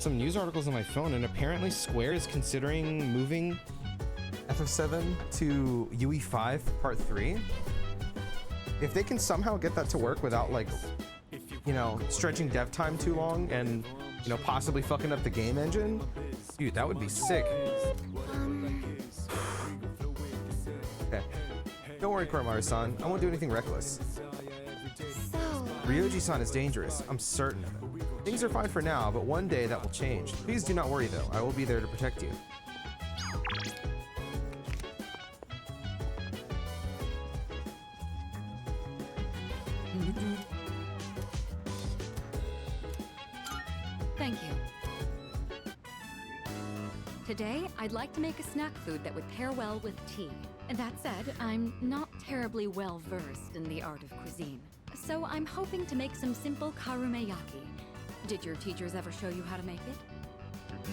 some news articles on my phone, and apparently Square is considering moving FF7 to UE5 Part 3. If they can somehow get that to work without, like, you know, stretching dev time too long and, you know, possibly fucking up the game engine, dude, that would be sick. Okay. Don't worry, Koromaru-san. I won't do anything reckless. So... Ryoji-san is dangerous. I'm certain of it. Things are fine for now, but one day that will change. Please do not worry, though. I will be there to protect you. Thank you. Today, I'd like to make a snack food that would pair well with tea. That said, I'm not terribly well versed in the art of cuisine. So I'm hoping to make some simple karumeyaki. Did your teachers ever show you how to make it?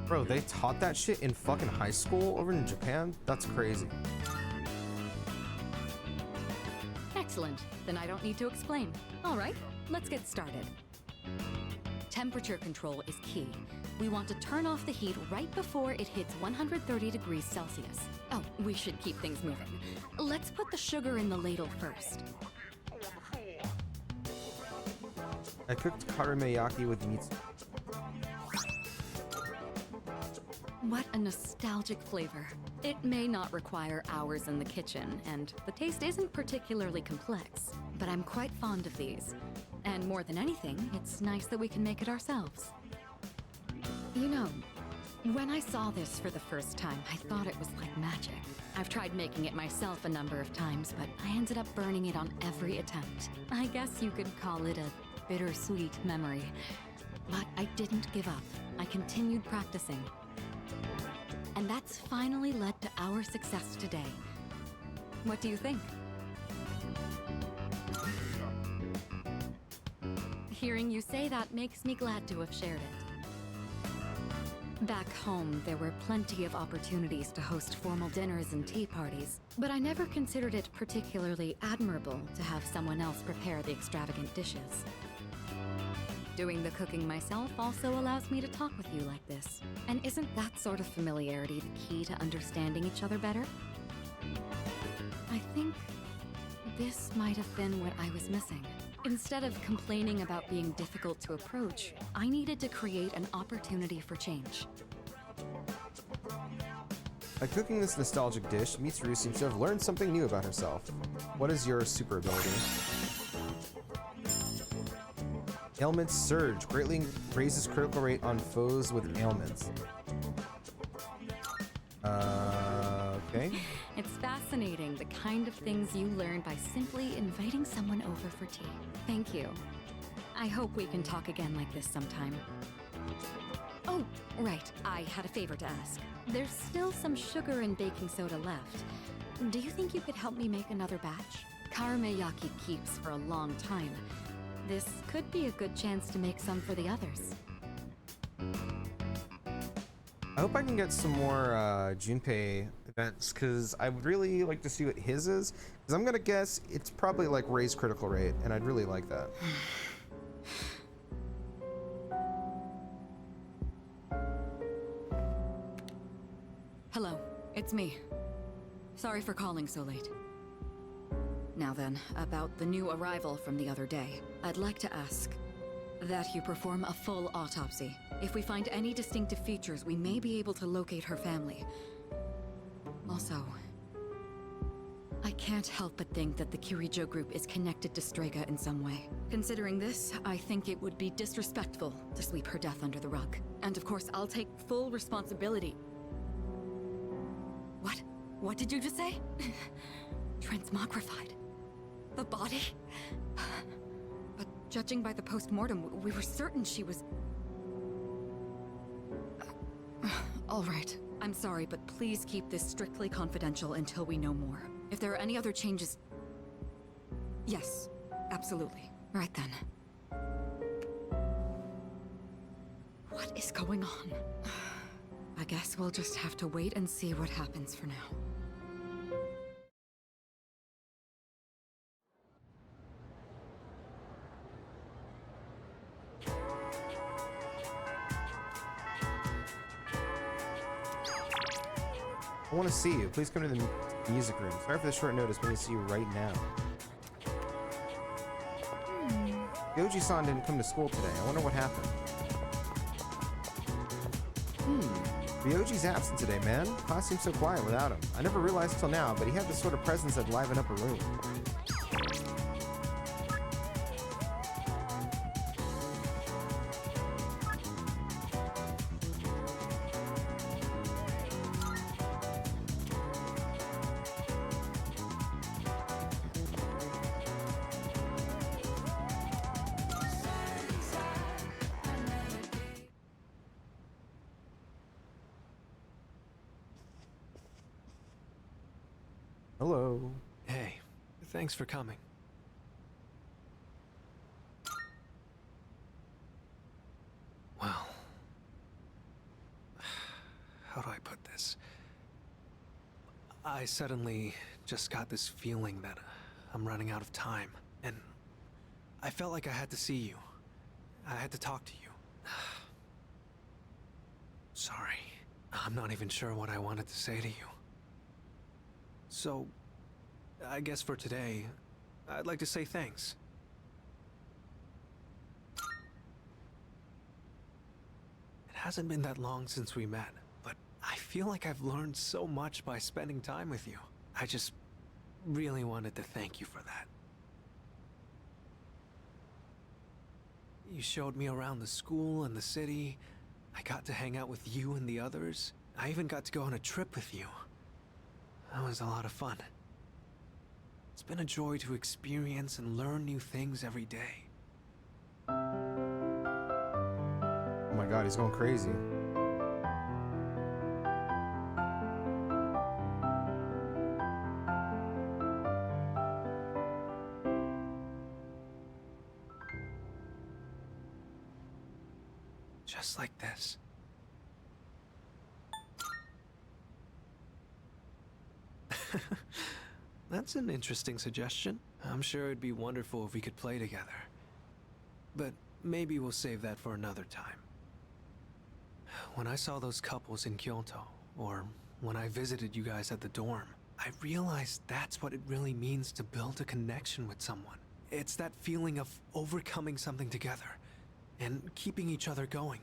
Bro, they taught that shit in fucking high school over in Japan? That's crazy. Excellent. Then I don't need to explain. All right, let's get started. Temperature control is key. We want to turn off the heat right before it hits 130 degrees Celsius. Oh, we should keep things moving. Let's put the sugar in the ladle first. I cooked karumeyaki with meat. What a nostalgic flavor. It may not require hours in the kitchen, and the taste isn't particularly complex, but I'm quite fond of these. And more than anything, it's nice that we can make it ourselves. You know, when I saw this for the first time, I thought it was like magic. I've tried making it myself a number of times, but I ended up burning it on every attempt. I guess you could call it a bittersweet memory. But I didn't give up. I continued practicing. And that's finally led to our success today. What do you think? Hearing you say that makes me glad to have shared it. Back home, there were plenty of opportunities to host formal dinners and tea parties, but I never considered it particularly admirable to have someone else prepare the extravagant dishes. Doing the cooking myself also allows me to talk with you like this. And isn't that sort of familiarity the key to understanding each other better? I think this might have been what I was missing. Instead of complaining about being difficult to approach, I needed to create an opportunity for change. By cooking this nostalgic dish, Mitsuru seems to have learned something new about herself. What is your super ability? Ailments surge, greatly raises critical rate on foes with ailments. Okay. It's fascinating, the kind of things you learn by simply inviting someone over for tea. Thank you. I hope we can talk again like this sometime. Oh, right. I had a favor to ask. There's still some sugar and baking soda left. Do you think you could help me make another batch? Karumeyaki keeps for a long time. This could be a good chance to make some for the others. I hope I can get some more Junpei events, because I would really like to see what his is. Because I'm gonna guess it's probably like raised critical rate, and I'd really like that. Hello, it's me. Sorry for calling so late. Now then, about the new arrival from the other day. I'd like to ask that you perform a full autopsy. If we find any distinctive features, we may be able to locate her family. Also, I can't help but think that the Kirijo group is connected to Strega in some way. Considering this, I think it would be disrespectful to sweep her death under the rug. And of course, I'll take full responsibility. What? What did you just say? Transmogrified. The body? But judging by the post-mortem, we were certain she was... All right. I'm sorry, but please keep this strictly confidential until we know more. If there are any other changes... Yes, absolutely. Right then. What is going on? I guess we'll just have to wait and see what happens for now. I want to see you. Please come to the music room. Sorry for the short notice, but I need to see you right now. Yoji-san didn't come to school today. I wonder what happened. Ryoji's absent today, man. Class seems so quiet without him. I never realized till now, but he had this sort of presence that livened up a room. Hello. Hey, thanks for coming. Well, how do I put this? I suddenly just got this feeling that I'm running out of time, and I felt like I had to see you. I had to talk to you. Sorry, I'm not even sure what I wanted to say to you. So, I guess for today, I'd like to say thanks. It hasn't been that long since we met, but I feel like I've learned so much by spending time with you. I just really wanted to thank you for that. You showed me around the school and the city. I got to hang out with you and the others. I even got to go on a trip with you. That was a lot of fun. It's been a joy to experience and learn new things every day. Oh my god, he's going crazy. Just like this. That's an interesting suggestion. I'm sure it'd be wonderful if we could play together. But maybe we'll save that for another time. When I saw those couples in Kyoto, or when I visited you guys at the dorm, I realized that's what it really means to build a connection with someone. It's that feeling of overcoming something together and keeping each other going.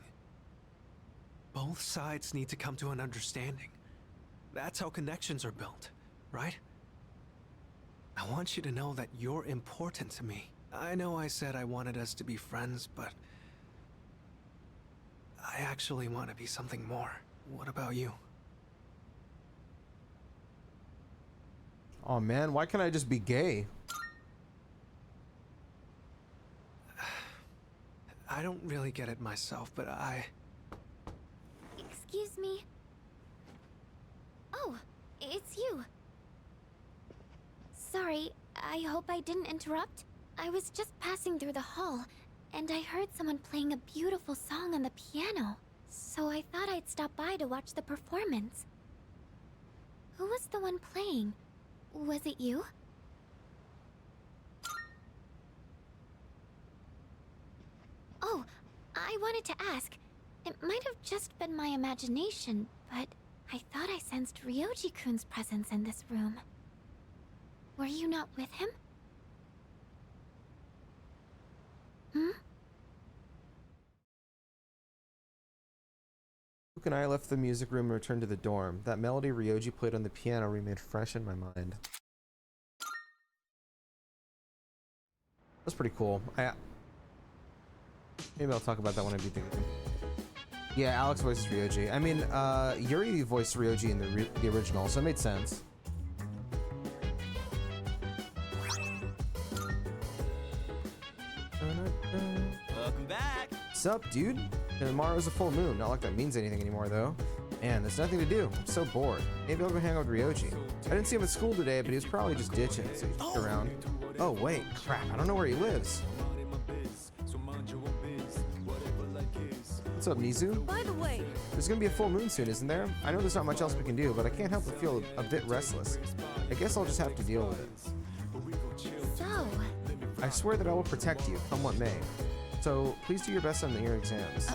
Both sides need to come to an understanding. That's how connections are built, right? I want you to know that you're important to me. I know I said I wanted us to be friends, but I actually want to be something more. What about you? Oh man, why can't I just be gay? I don't really get it myself, but Excuse me? Oh, it's you. Sorry, I hope I didn't interrupt. I was just passing through the hall, and I heard someone playing a beautiful song on the piano. So I thought I'd stop by to watch the performance. Who was the one playing? Was it you? Oh, I wanted to ask. It might have just been my imagination, but I thought I sensed Ryoji-kun's presence in this room. Were you not with him? Luke and I left the music room and returned to the dorm. That melody Ryoji played on the piano remained fresh in my mind. That's pretty cool. Maybe I'll talk about that when I beat the game. Yeah, Alex voiced Ryoji. I mean, Yuri voiced Ryoji in the original, so it made sense. Welcome back. Sup, dude? Tomorrow's a full moon. Not like that means anything anymore, though. Man, there's nothing to do. I'm so bored. Maybe I'll go hang out with Ryoji. I didn't see him at school today, but he was probably just ditching, so he's just around. Oh, wait. Crap. I don't know where he lives. What's up, Nizu? By the way, There's gonna be a full moon soon, isn't there? I know there's not much else we can do, but I can't help but feel a bit restless. I guess I'll just have to deal with it. So, I swear that I will protect you, come what may. So, please do your best on your exams.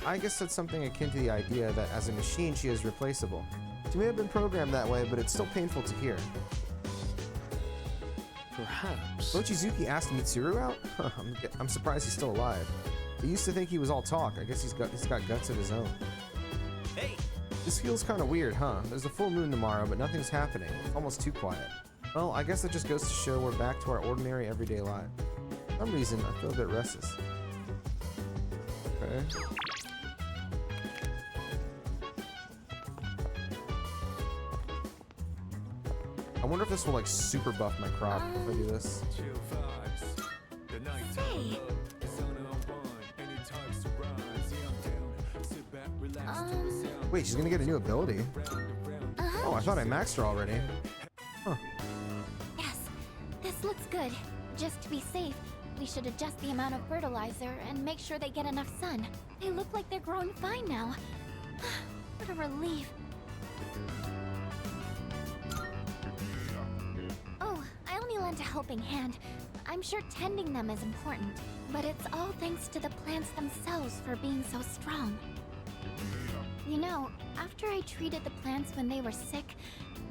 I guess that's something akin to the idea that as a machine she is replaceable. She may have been programmed that way, but it's still painful to hear. Perhaps. Mochizuki asked Mitsuru out? Huh, I'm surprised he's still alive. I used to think he was all talk. I guess he's got guts of his own. Hey! This feels kind of weird, huh? There's a full moon tomorrow, but nothing's happening. It's almost too quiet. Well, I guess that just goes to show we're back to our ordinary everyday life. For some reason, I feel a bit restless. Okay. I wonder if this will like super buff my crop if I do this. Hey. Wait, she's gonna get a new ability. Oh, I thought I maxed her already. Huh. Yes, this looks good. Just to be safe, we should adjust the amount of fertilizer and make sure they get enough sun. They look like they're growing fine now. What a relief. Oh, I only lent a helping hand. I'm sure tending them is important, but it's all thanks to the plants themselves for being so strong. You know, after I treated the plants when they were sick,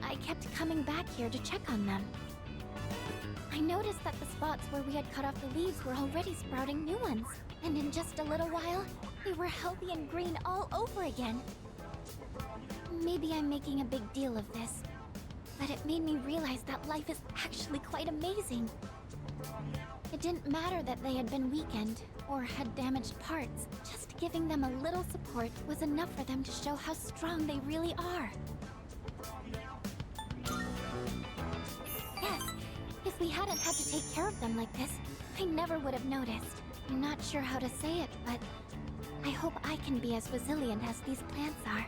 I kept coming back here to check on them. I noticed that the spots where we had cut off the leaves were already sprouting new ones, and in just a little while, they were healthy and green all over again. Maybe I'm making a big deal of this, but it made me realize that life is actually quite amazing. It didn't matter that they had been weakened or had damaged parts. Just giving them a little support was enough for them to show how strong they really are. Yes, if we hadn't had to take care of them like this, I never would have noticed. I'm not sure how to say it, but I hope I can be as resilient as these plants are.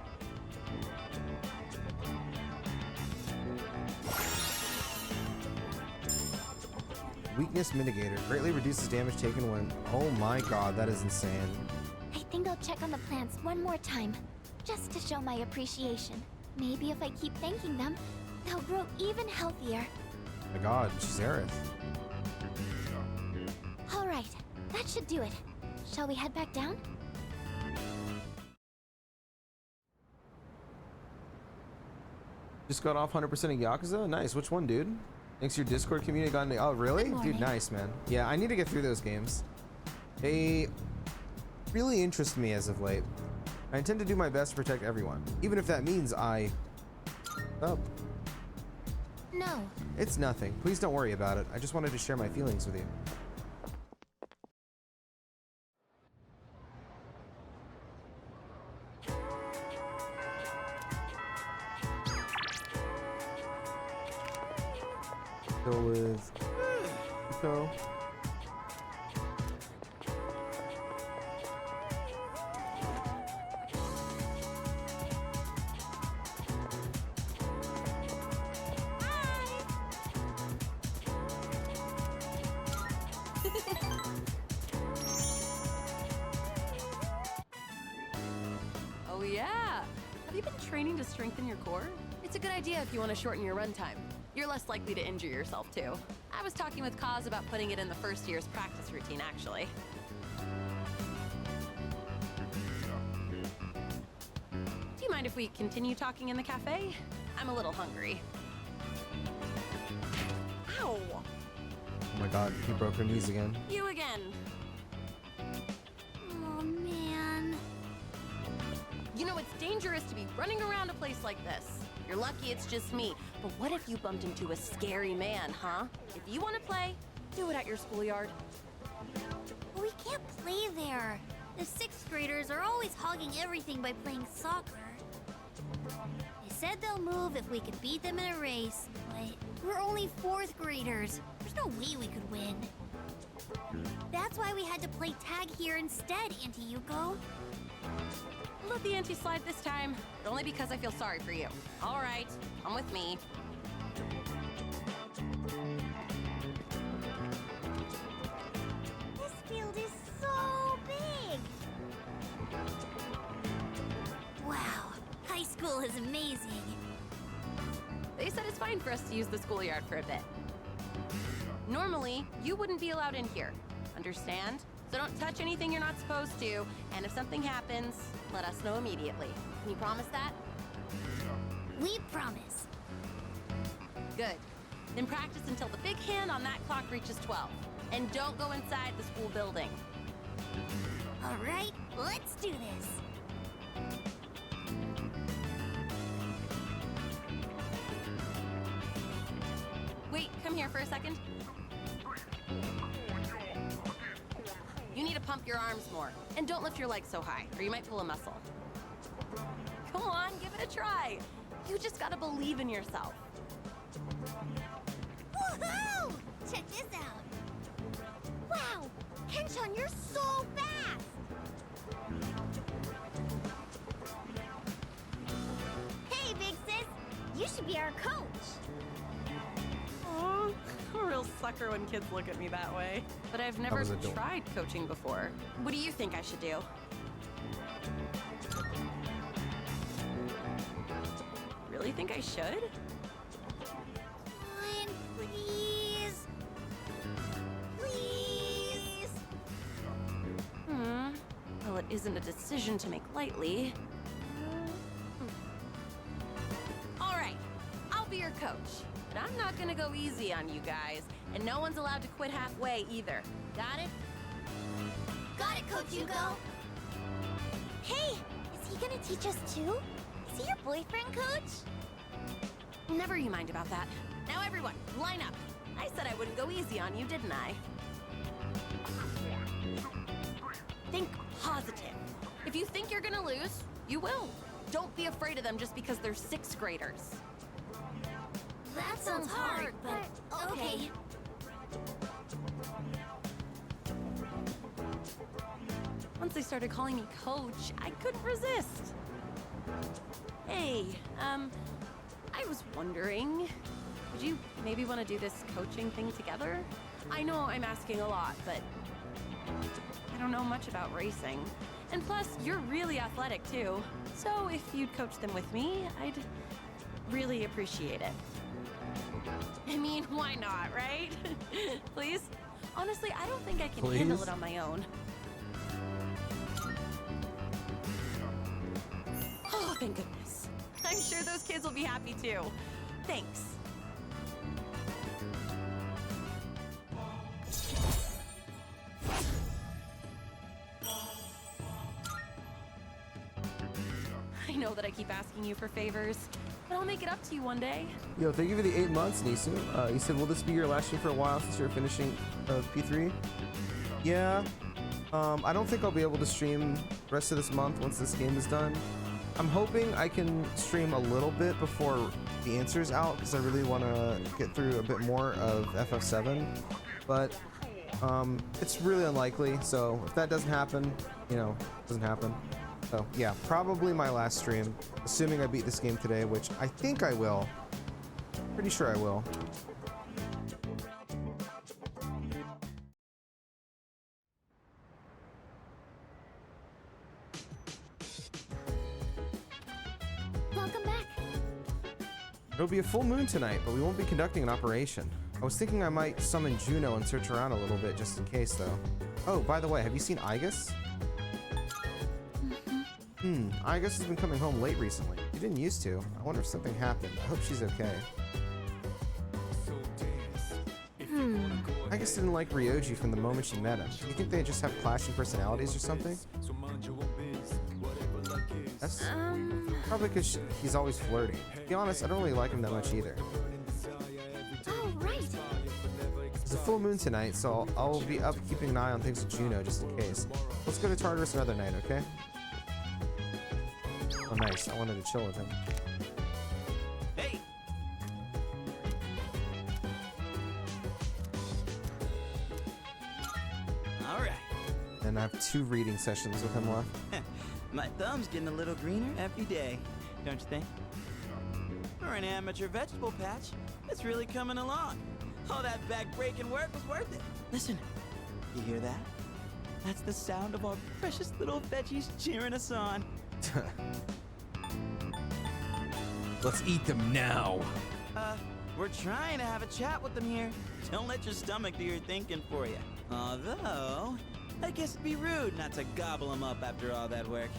Weakness mitigator greatly reduces damage taken when. Oh my god, that is insane. I think I'll check on the plants one more time, just to show my appreciation. Maybe if I keep thanking them, they'll grow even healthier. Oh my god, she's Aerith. All right, that should do it. Shall we head back down? Just got off 100% of Yakuza? Nice, which one, dude? Thanks to your Discord community got into. Oh, really? Good morning. Dude, nice, man. Yeah, I need to get through those games. They really interest me as of late. I intend to do my best to protect everyone, even if that means I... Oh, No. it's nothing. Please don't worry about it. I just wanted to share my feelings with you. Go with Nico. Oh yeah! Have you been training to strengthen your core? It's a good idea if you want to shorten your run time. You're less likely to injure yourself too. I was talking with Kaz about putting it in the first year's practice routine, actually. Do you mind if we continue talking in the cafe? I'm a little hungry. Ow! Oh my god, he broke her knees again. You again. Oh, man. You know, it's dangerous to be running around a place like this. You're lucky it's just me, but what if you bumped into a scary man, huh? If you want to play, do it at your schoolyard. We can't play there. The 6th graders are always hogging everything by playing soccer. They said they'll move if we could beat them in a race, but we're only 4th graders. There's no way we could win. That's why we had to play tag here instead, Auntie Yuko. Let the auntie slide this time, but only because I feel sorry for you. All right, come with me. This field is so big. Wow, high school is amazing. They said it's fine for us to use the schoolyard for a bit. Normally, you wouldn't be allowed in here. Understand? So don't touch anything you're not supposed to, and if something happens, let us know immediately. Can you promise that? We promise. Good. Then practice until the big hand on that clock reaches 12. And don't go inside the school building. All right, let's do this. Wait, come here for a second. You need to pump your arms more. And don't lift your legs so high, or you might pull a muscle. Come on, give it a try. You just gotta believe in yourself. Woohoo! Check this out. Wow! Kenshan, you're so fast! Hey, big sis! You should be our coach! Oh, a real sucker when kids look at me that way. But I've never was adorable. tried coaching before. What do you think I should do? Really think I should? Come on, please! Please! Well, it isn't a decision to make lightly. All right, I'll be your coach. But I'm not gonna go easy on you guys. And no one's allowed to quit halfway either. Got it? Got it, Coach Hugo! Hey! Is he gonna teach us too? Is he your boyfriend, Coach? Never you mind about that. Now everyone, line up. I said I wouldn't go easy on you, didn't I? Think positive. If you think you're gonna lose, you will. Don't be afraid of them just because they're 6th graders. That sounds hard, but okay. Once they started calling me coach, I couldn't resist. Hey, I was wondering, would you maybe want to do this coaching thing together? I know I'm asking a lot, but I don't know much about racing. And plus, you're really athletic too. So if you'd coach them with me, I'd really appreciate it. I mean, why not, right? Please? Honestly, I don't think I can handle Please? it on my own. Oh, thank goodness. I'm sure those kids will be happy too. Thanks. I know that I keep asking you for favors, but I'll make it up to you one day. Yo, thank you for the 8 months, Nisu. You said, will this be your last stream for a while since you're finishing P3? Yeah. I don't think I'll be able to stream the rest of this month once this game is done. I'm hoping I can stream a little bit before the answer's out because I really want to get through a bit more of FF7. But it's really unlikely, so if that doesn't happen, you know, it doesn't happen. So yeah, probably my last stream, assuming I beat this game today, which I think I will. Pretty sure I will. Welcome back. It'll be a full moon tonight, but we won't be conducting an operation. I was thinking I might summon Juno and search around a little bit just in case, though. Oh, by the way, have you seen Igus? Igus has been coming home late recently. She didn't used to. I wonder if something happened. I hope she's okay. Igus didn't like Ryoji from the moment she met him. You think they just have clashing personalities or something? That's probably because he's always flirty. To be honest, I don't really like him that much either. Oh, right. It's a full moon tonight, so I'll be up keeping an eye on things with Juno just in case. Let's go to Tartarus another night, okay? Oh, nice. I wanted to chill with him. Hey! All right. And I have 2 reading sessions with him left. My thumb's getting a little greener every day, don't you think? For an amateur vegetable patch, it's really coming along. All that back-breaking work was worth it. Listen, you hear that? That's the sound of our precious little veggies cheering us on. Let's eat them now. We're trying to have a chat with them here. Don't let your stomach do your thinking for you. Although, I guess it'd be rude not to gobble them up after all that work.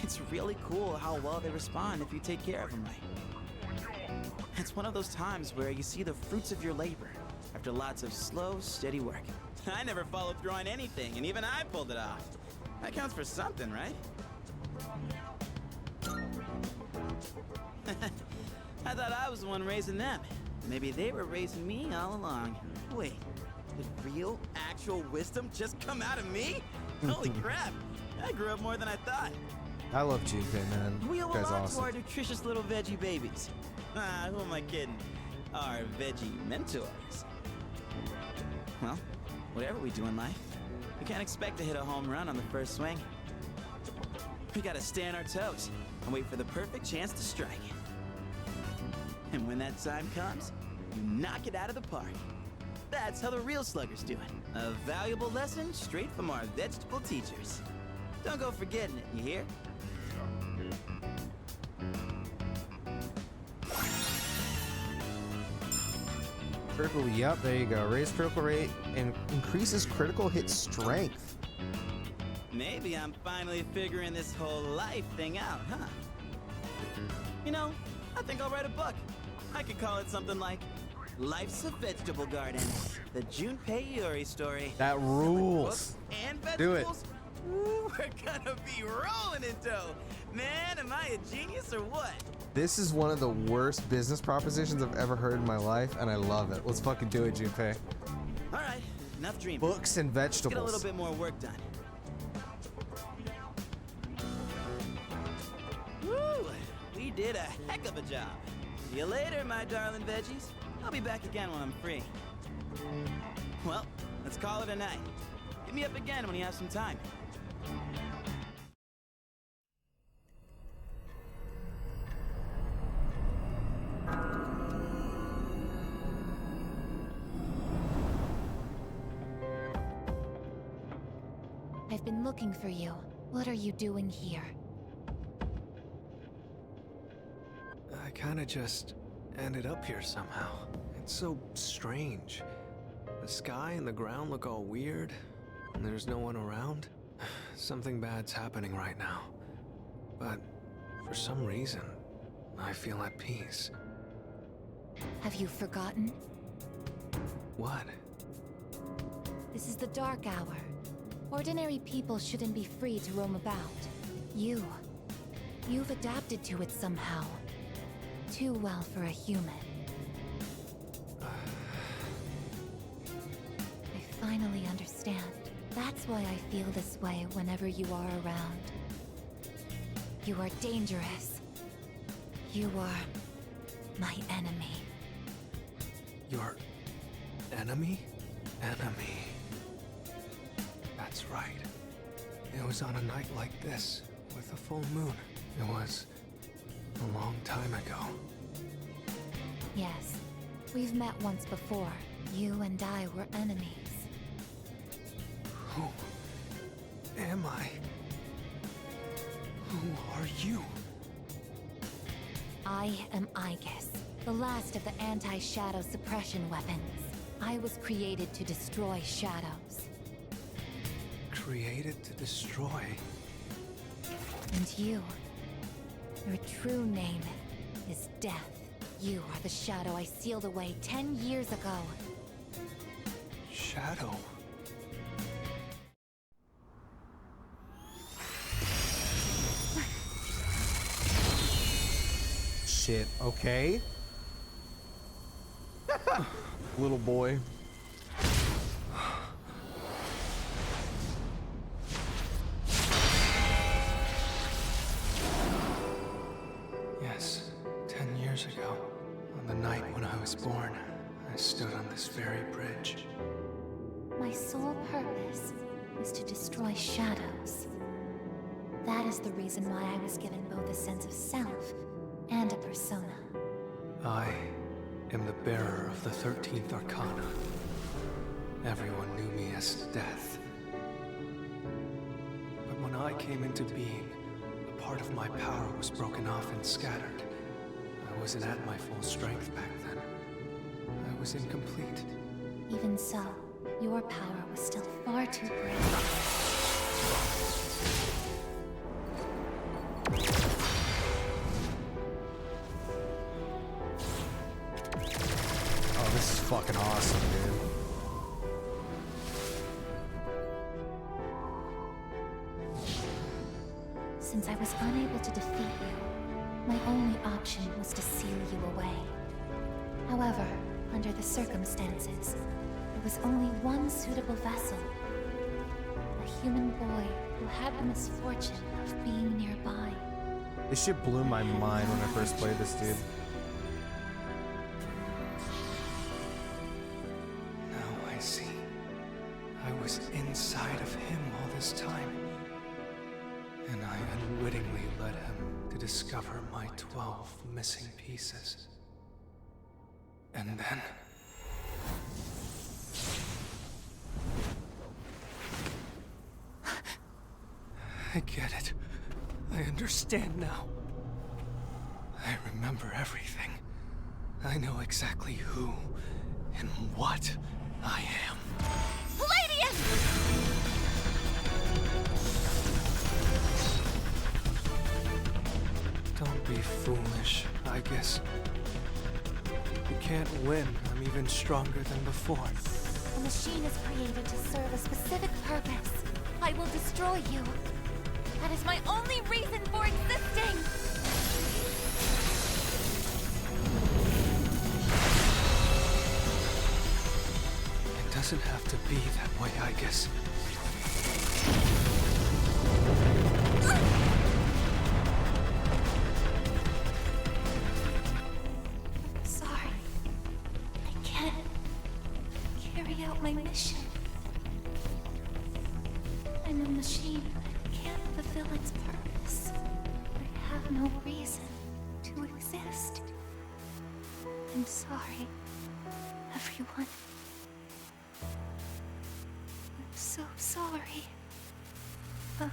It's really cool how well they respond if you take care of them right. It's one of those times where you see the fruits of your labor after lots of slow, steady work. I never followed through on anything, and even I pulled it off. That counts for something, right? I thought I was the one raising them. Maybe they were raising me all along. Wait, did real, actual wisdom just come out of me? Holy crap! I grew up more than I thought. I love Junpei, man. We owe a Guy's lot awesome. to our nutritious little veggie babies. Who am I kidding? Our veggie mentors. Well, whatever we do in life, we can't expect to hit a home run on the first swing. We gotta stay on our toes and wait for the perfect chance to strike. And when that time comes, you knock it out of the park. That's how the real sluggers do it. A valuable lesson straight from our vegetable teachers. Don't go forgetting it, you hear? Critical, yep, there you go. Raise critical rate and increases critical hit strength. Maybe I'm finally figuring this whole life thing out, huh? You know, I think I'll write a book. I could call it something like Life's a Vegetable Garden, the Junpei Iori story. That rules. And Do it. vegetables? Ooh, we're gonna be rolling in dough. Man, am I a genius or what? This is one of the worst business propositions I've ever heard in my life, and I love it. Let's fucking do it, Junpei. All right, enough dreaming. Books and Let's get a vegetables. little bit more work done. Woo! We did a heck of a job. See you later, my darling veggies. I'll be back again when I'm free. Well, let's call it a night. Hit me up again when you have some time. I've been looking for you. What are you doing here? I kinda just ended up here somehow. It's so strange. The sky and the ground look all weird, and there's no one around. Something bad's happening right now. But for some reason, I feel at peace. Have you forgotten? What? This is the dark hour. Ordinary people shouldn't be free to roam about. You've adapted to it somehow. Too well for a human. I finally understand. That's why I feel this way whenever you are around. You are dangerous. You are my enemy. Your enemy? Enemy. That's right. It was on a night like this, with a full moon. It was a long time ago. Yes, we've met once before. You and I were enemies. Who am I? Who are you? I am Aegis, the last of the anti-shadow suppression weapons. I was created to destroy shadows. Created to destroy. And you, your true name is Death. You are the shadow I sealed away 10 years ago. Shadow. Shit, okay. Little boy. Yes, 10 years ago, on the night when I was born, I stood on this very bridge. My sole purpose is to destroy shadows. That is the reason why I was given both a sense of self and a persona. I am the bearer of the 13th Arcana. Everyone knew me as Death. But when I came into being, a part of my power was broken off and scattered. I wasn't at my full strength back then. I was incomplete. Even so, your power was still far too great. fucking awesome, dude. Since I was unable to defeat you, my only option was to seal you away. However, under the circumstances, there was only one suitable vessel. A human boy who had the misfortune of being nearby. This shit blew my mind when I first played this, dude. Now I see. I was inside of him all this time. And I unwittingly led him to discover my 12 missing pieces. And then... I get it. I understand now. I remember everything. I know exactly who and what I am. Don't be foolish, I guess. You can't win. I'm even stronger than before. The machine is created to serve a specific purpose. I will destroy you. That is my only reason for existing! It doesn't have to be that way, I guess. Sorry. I can't carry out my mission. I'm a machine that can't fulfill its purpose. I have no reason to exist. I'm sorry, everyone. I'm so sorry. I'm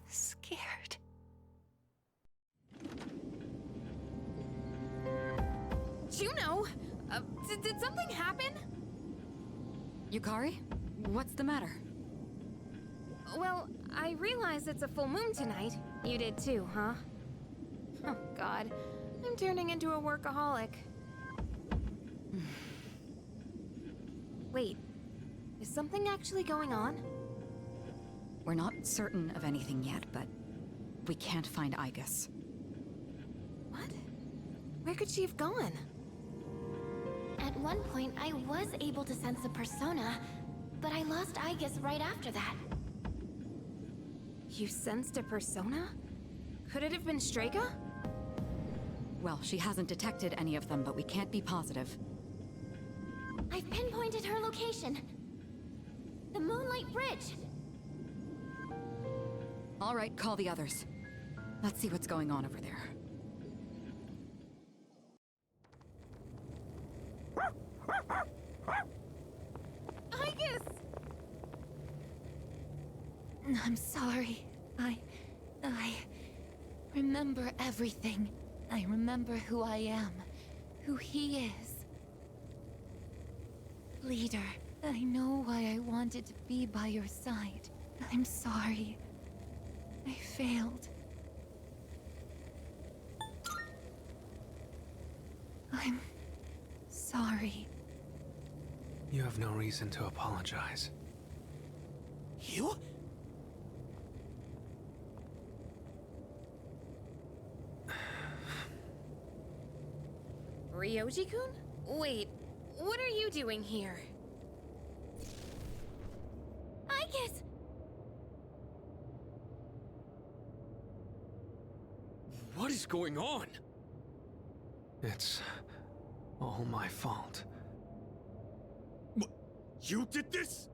scared. Juno! Did something happen? Yukari? What's the matter? Well, I realize it's a full moon tonight. You did too, huh? Oh, God. I'm turning into a workaholic. Wait. Is something actually going on? We're not certain of anything yet, but we can't find Igus. What? Where could she have gone? At one point, I was able to sense a persona, but I lost Igus right after that. You sensed a persona? Could it have been Strega? Well, she hasn't detected any of them, but we can't be positive. I've pinpointed her location. The Moonlight Bridge. All right, call the others. Let's see what's going on over there. Igus! I'm sorry. I remember everything. I remember who I am, who he is. Leader, I know why I wanted to be by your side. I'm sorry. I failed. I'm sorry. You have no reason to apologize. You? Ryoji-kun? Wait, what are you doing here? Igus! What is going on? It's all my fault. You did this?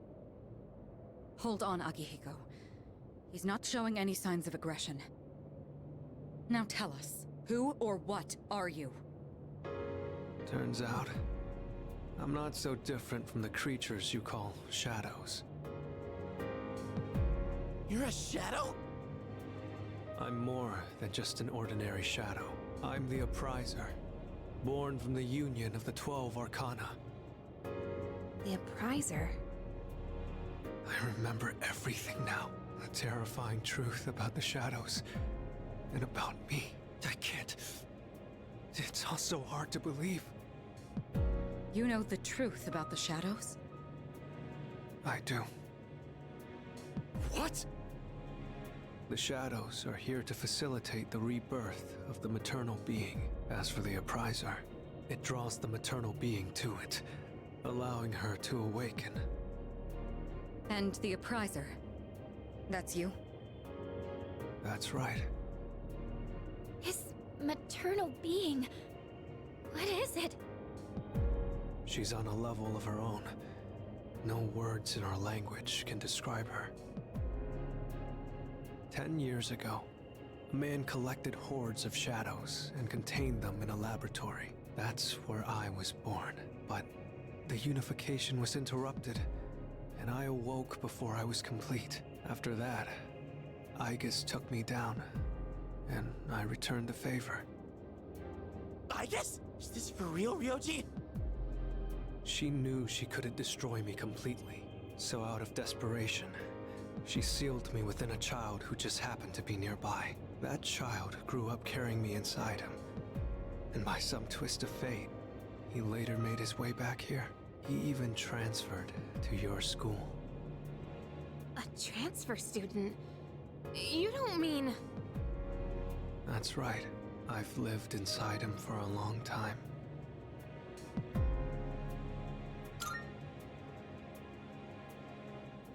Hold on, Akihiko. He's not showing any signs of aggression. Now tell us, who or what are you? Turns out, I'm not so different from the creatures you call shadows. You're a shadow? I'm more than just an ordinary shadow. I'm the Appriser, born from the union of the 12 Arcana. The Appriser? I remember everything now. The terrifying truth about the shadows, and about me. I can't... It's all so hard to believe. You know the truth about the shadows? I do. What? The shadows are here to facilitate the rebirth of the maternal being. As for the appriser, it draws the maternal being to it, allowing her to awaken. And the appriser? That's you? That's right. His maternal being. What is it? She's on a level of her own. No words in our language can describe her. 10 years ago, a man collected hordes of shadows and contained them in a laboratory. That's where I was born. But the unification was interrupted, and I awoke before I was complete. After that, Aigis took me down, and I returned the favor. Aigis? Is this for real, Ryoji? She knew she couldn't destroy me completely, so out of desperation, she sealed me within a child who just happened to be nearby. That child grew up carrying me inside him, and by some twist of fate, he later made his way back here. He even transferred to your school. A transfer student? You don't mean... That's right. I've lived inside him for a long time.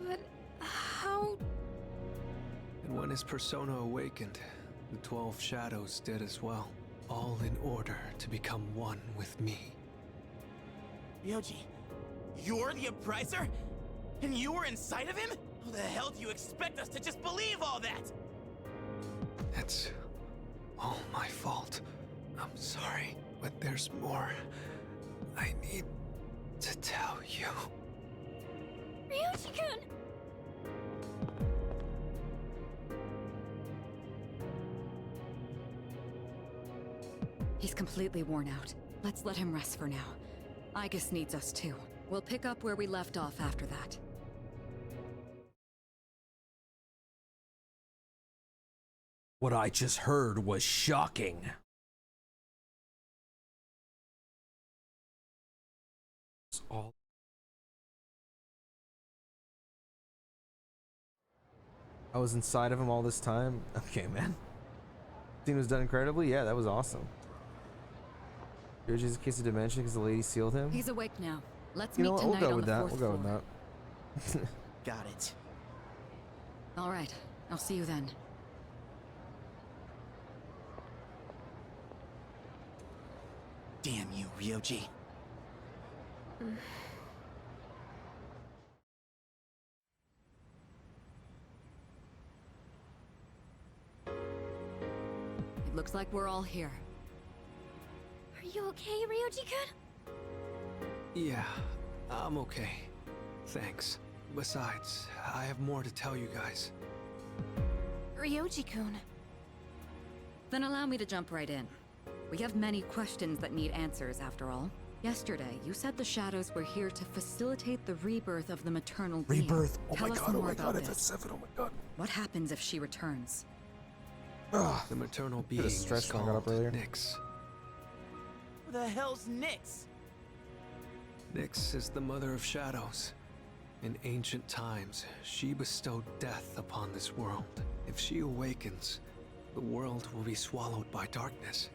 But how... And when his persona awakened, the 12 shadows did as well, all in order to become one with me. Ryoji, you're the appriser? And you were inside of him? How the hell do you expect us to just believe all that? It's all my fault. I'm sorry, but there's more I need to tell you. Ryoji-kun! He's completely worn out. Let's let him rest for now. Aigis needs us too. We'll pick up where we left off after that. What I just heard was shocking. It's all. I was inside of him all this time. Okay, man. Scene was done incredibly. Yeah, that was awesome. Here's just a case of dementia because the lady sealed him. He's awake now. Let's You meet know what? tonight We'll go on with the that. fourth We'll go floor. with that. Got it. All right. I'll see you then. Damn you, Ryoji. It looks like we're all here. Are you okay, Ryoji-kun? Yeah, I'm okay. Thanks. Besides, I have more to tell you guys. Ryoji-kun. Then allow me to jump right in. We have many questions that need answers, after all. Yesterday, you said the shadows were here to facilitate the rebirth of the maternal being. Rebirth. Oh Tell my us god, oh more my about god, it's this. F7, oh my god. What happens if she returns? Ugh. The maternal being is stretched when I got up called earlier. Nyx. Who the hell's Nyx? Nyx is the mother of shadows. In ancient times, she bestowed death upon this world. If she awakens, the world will be swallowed by darkness,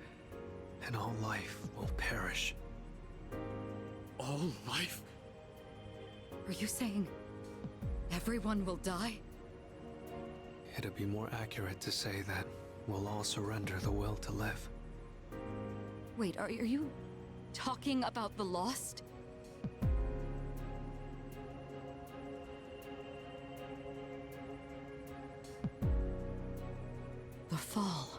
and all life will perish. All life? Are you saying everyone will die? It'd be more accurate to say that we'll all surrender the will to live. Wait, are you talking about the lost? The fall.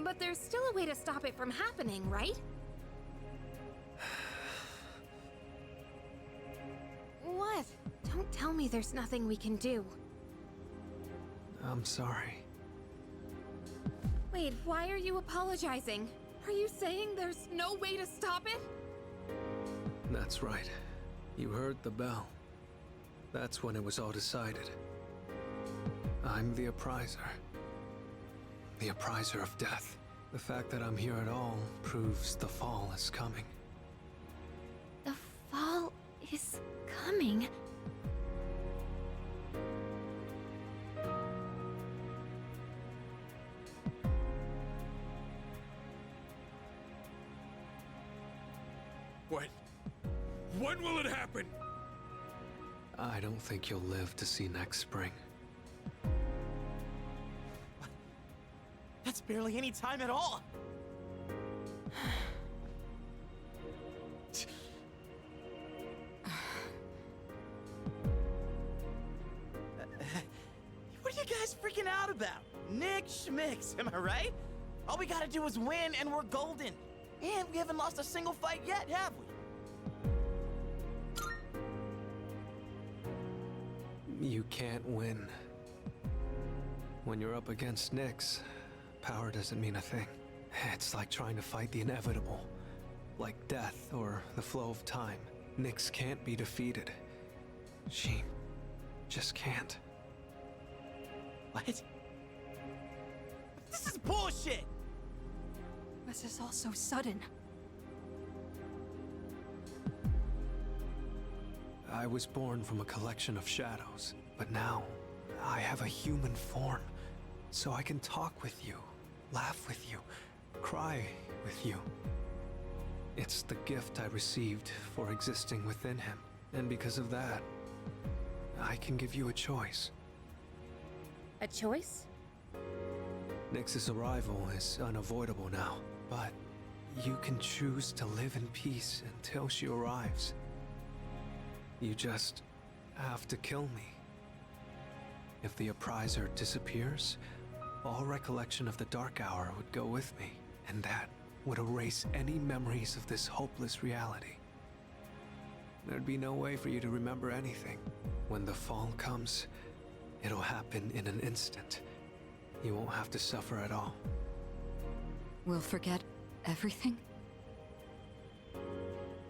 But there's still a way to stop it from happening, right? What? Don't tell me there's nothing we can do. I'm sorry. Wait, why are you apologizing? Are you saying there's no way to stop it? That's right. You heard the bell. That's when it was all decided. I'm the appriser. The appriser of death. The fact that I'm here at all proves the fall is coming. is coming. When will it happen? I don't think you'll live to see next spring. That's barely any time at all. What are you guys freaking out about? Nick Schmicks, am I right? All we gotta do is win and we're golden. And we haven't lost a single fight yet, have we? You can't win. When you're up against Nyx, power doesn't mean a thing. It's like trying to fight the inevitable. Like death or the flow of time. Nyx can't be defeated. She just can't. What? This is bullshit! This is all so sudden. I was born from a collection of shadows, but now I have a human form, so I can talk with you, laugh with you, cry with you. It's the gift I received for existing within him, and because of that, I can give you a choice. A choice? Nyx's arrival is unavoidable now, but you can choose to live in peace until she arrives. You just have to kill me. If the Appriser disappears, all recollection of the Dark Hour would go with me, and that would erase any memories of this hopeless reality. There'd be no way for you to remember anything. When the fall comes, it'll happen in an instant. You won't have to suffer at all. We'll forget everything?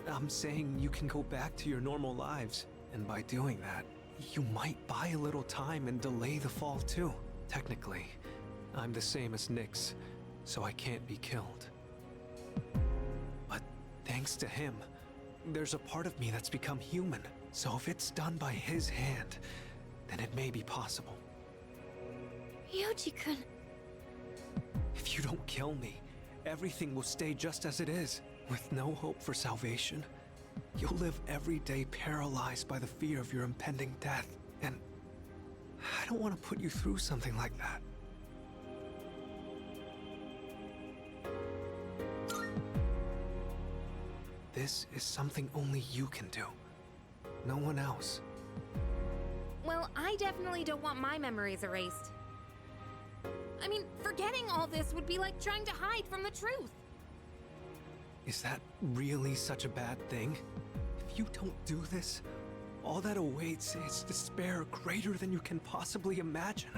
I'm saying you can go back to your normal lives, and by doing that, you might buy a little time and delay the fall too. Technically, I'm the same as Nyx, so I can't be killed. But thanks to him, there's a part of me that's become human. So if it's done by his hand, then it may be possible. Ryoji-kun. If you don't kill me, everything will stay just as it is. With no hope for salvation, you'll live every day paralyzed by the fear of your impending death. And I don't want to put you through something like that. This is something only you can do. No one else. Well, I definitely don't want my memories erased. I mean, forgetting all this would be like trying to hide from the truth. Is that really such a bad thing? If you don't do this, all that awaits is despair greater than you can possibly imagine.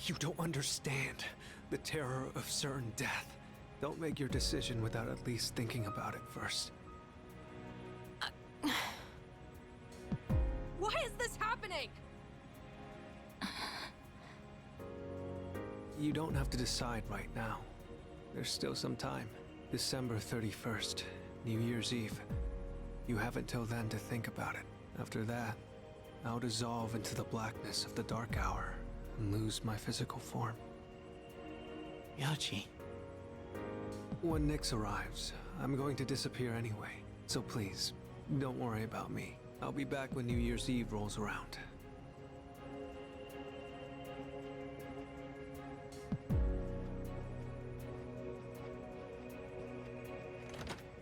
You don't understand the terror of certain death. Don't make your decision without at least thinking about it first. Why is this happening? You don't have to decide right now. There's still some time. December 31st, New Year's Eve. You have until then to think about it. After that, I'll dissolve into the blackness of the Dark Hour and lose my physical form. Ryoji. When Nyx arrives, I'm going to disappear anyway. So please, don't worry about me. I'll be back when New Year's Eve rolls around.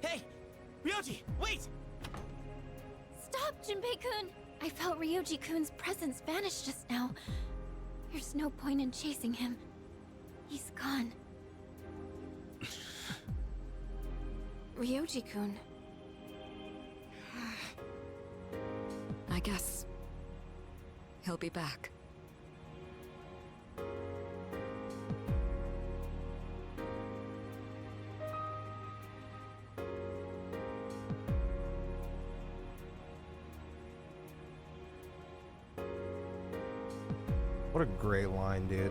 Hey! Ryoji, wait! Stop, Junpei-kun! I felt Ryoji-kun's presence vanish just now. There's no point in chasing him. He's gone. Ryoji-kun. I guess he'll be back. What a great line, dude.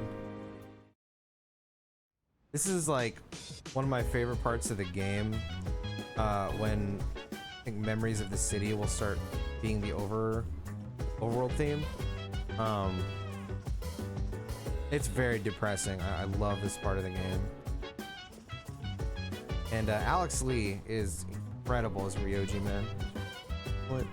This is like one of my favorite parts of the game, when think Memories of the City will start being the overworld theme. It's very depressing. I love this part of the game. And Alex Lee is incredible as Ryoji, man. What?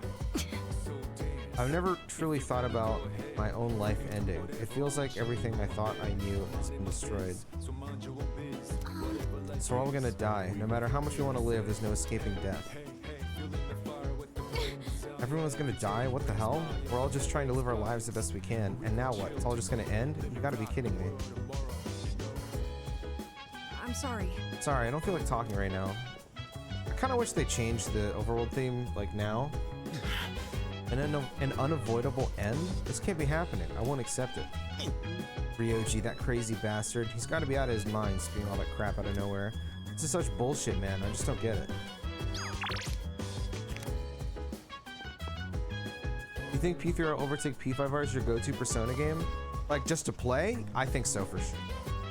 I've never truly thought about my own life ending. It feels like everything I thought I knew has been destroyed. So we're all gonna die. No matter how much we want to live, there's no escaping death. Everyone's gonna die? What the hell? We're all just trying to live our lives the best we can. And now what? It's all just gonna end? You gotta be kidding me. I'm sorry. Sorry, I don't feel like talking right now. I kinda wish they changed the overworld theme, like now. And then an unavoidable end? This can't be happening. I won't accept it. Ryoji, that crazy bastard. He's gotta be out of his mind spewing all that crap out of nowhere. This is such bullshit, man. I just don't get it. You think P3 will overtake P5R as your go-to Persona game? Like, just to play? I think so for sure.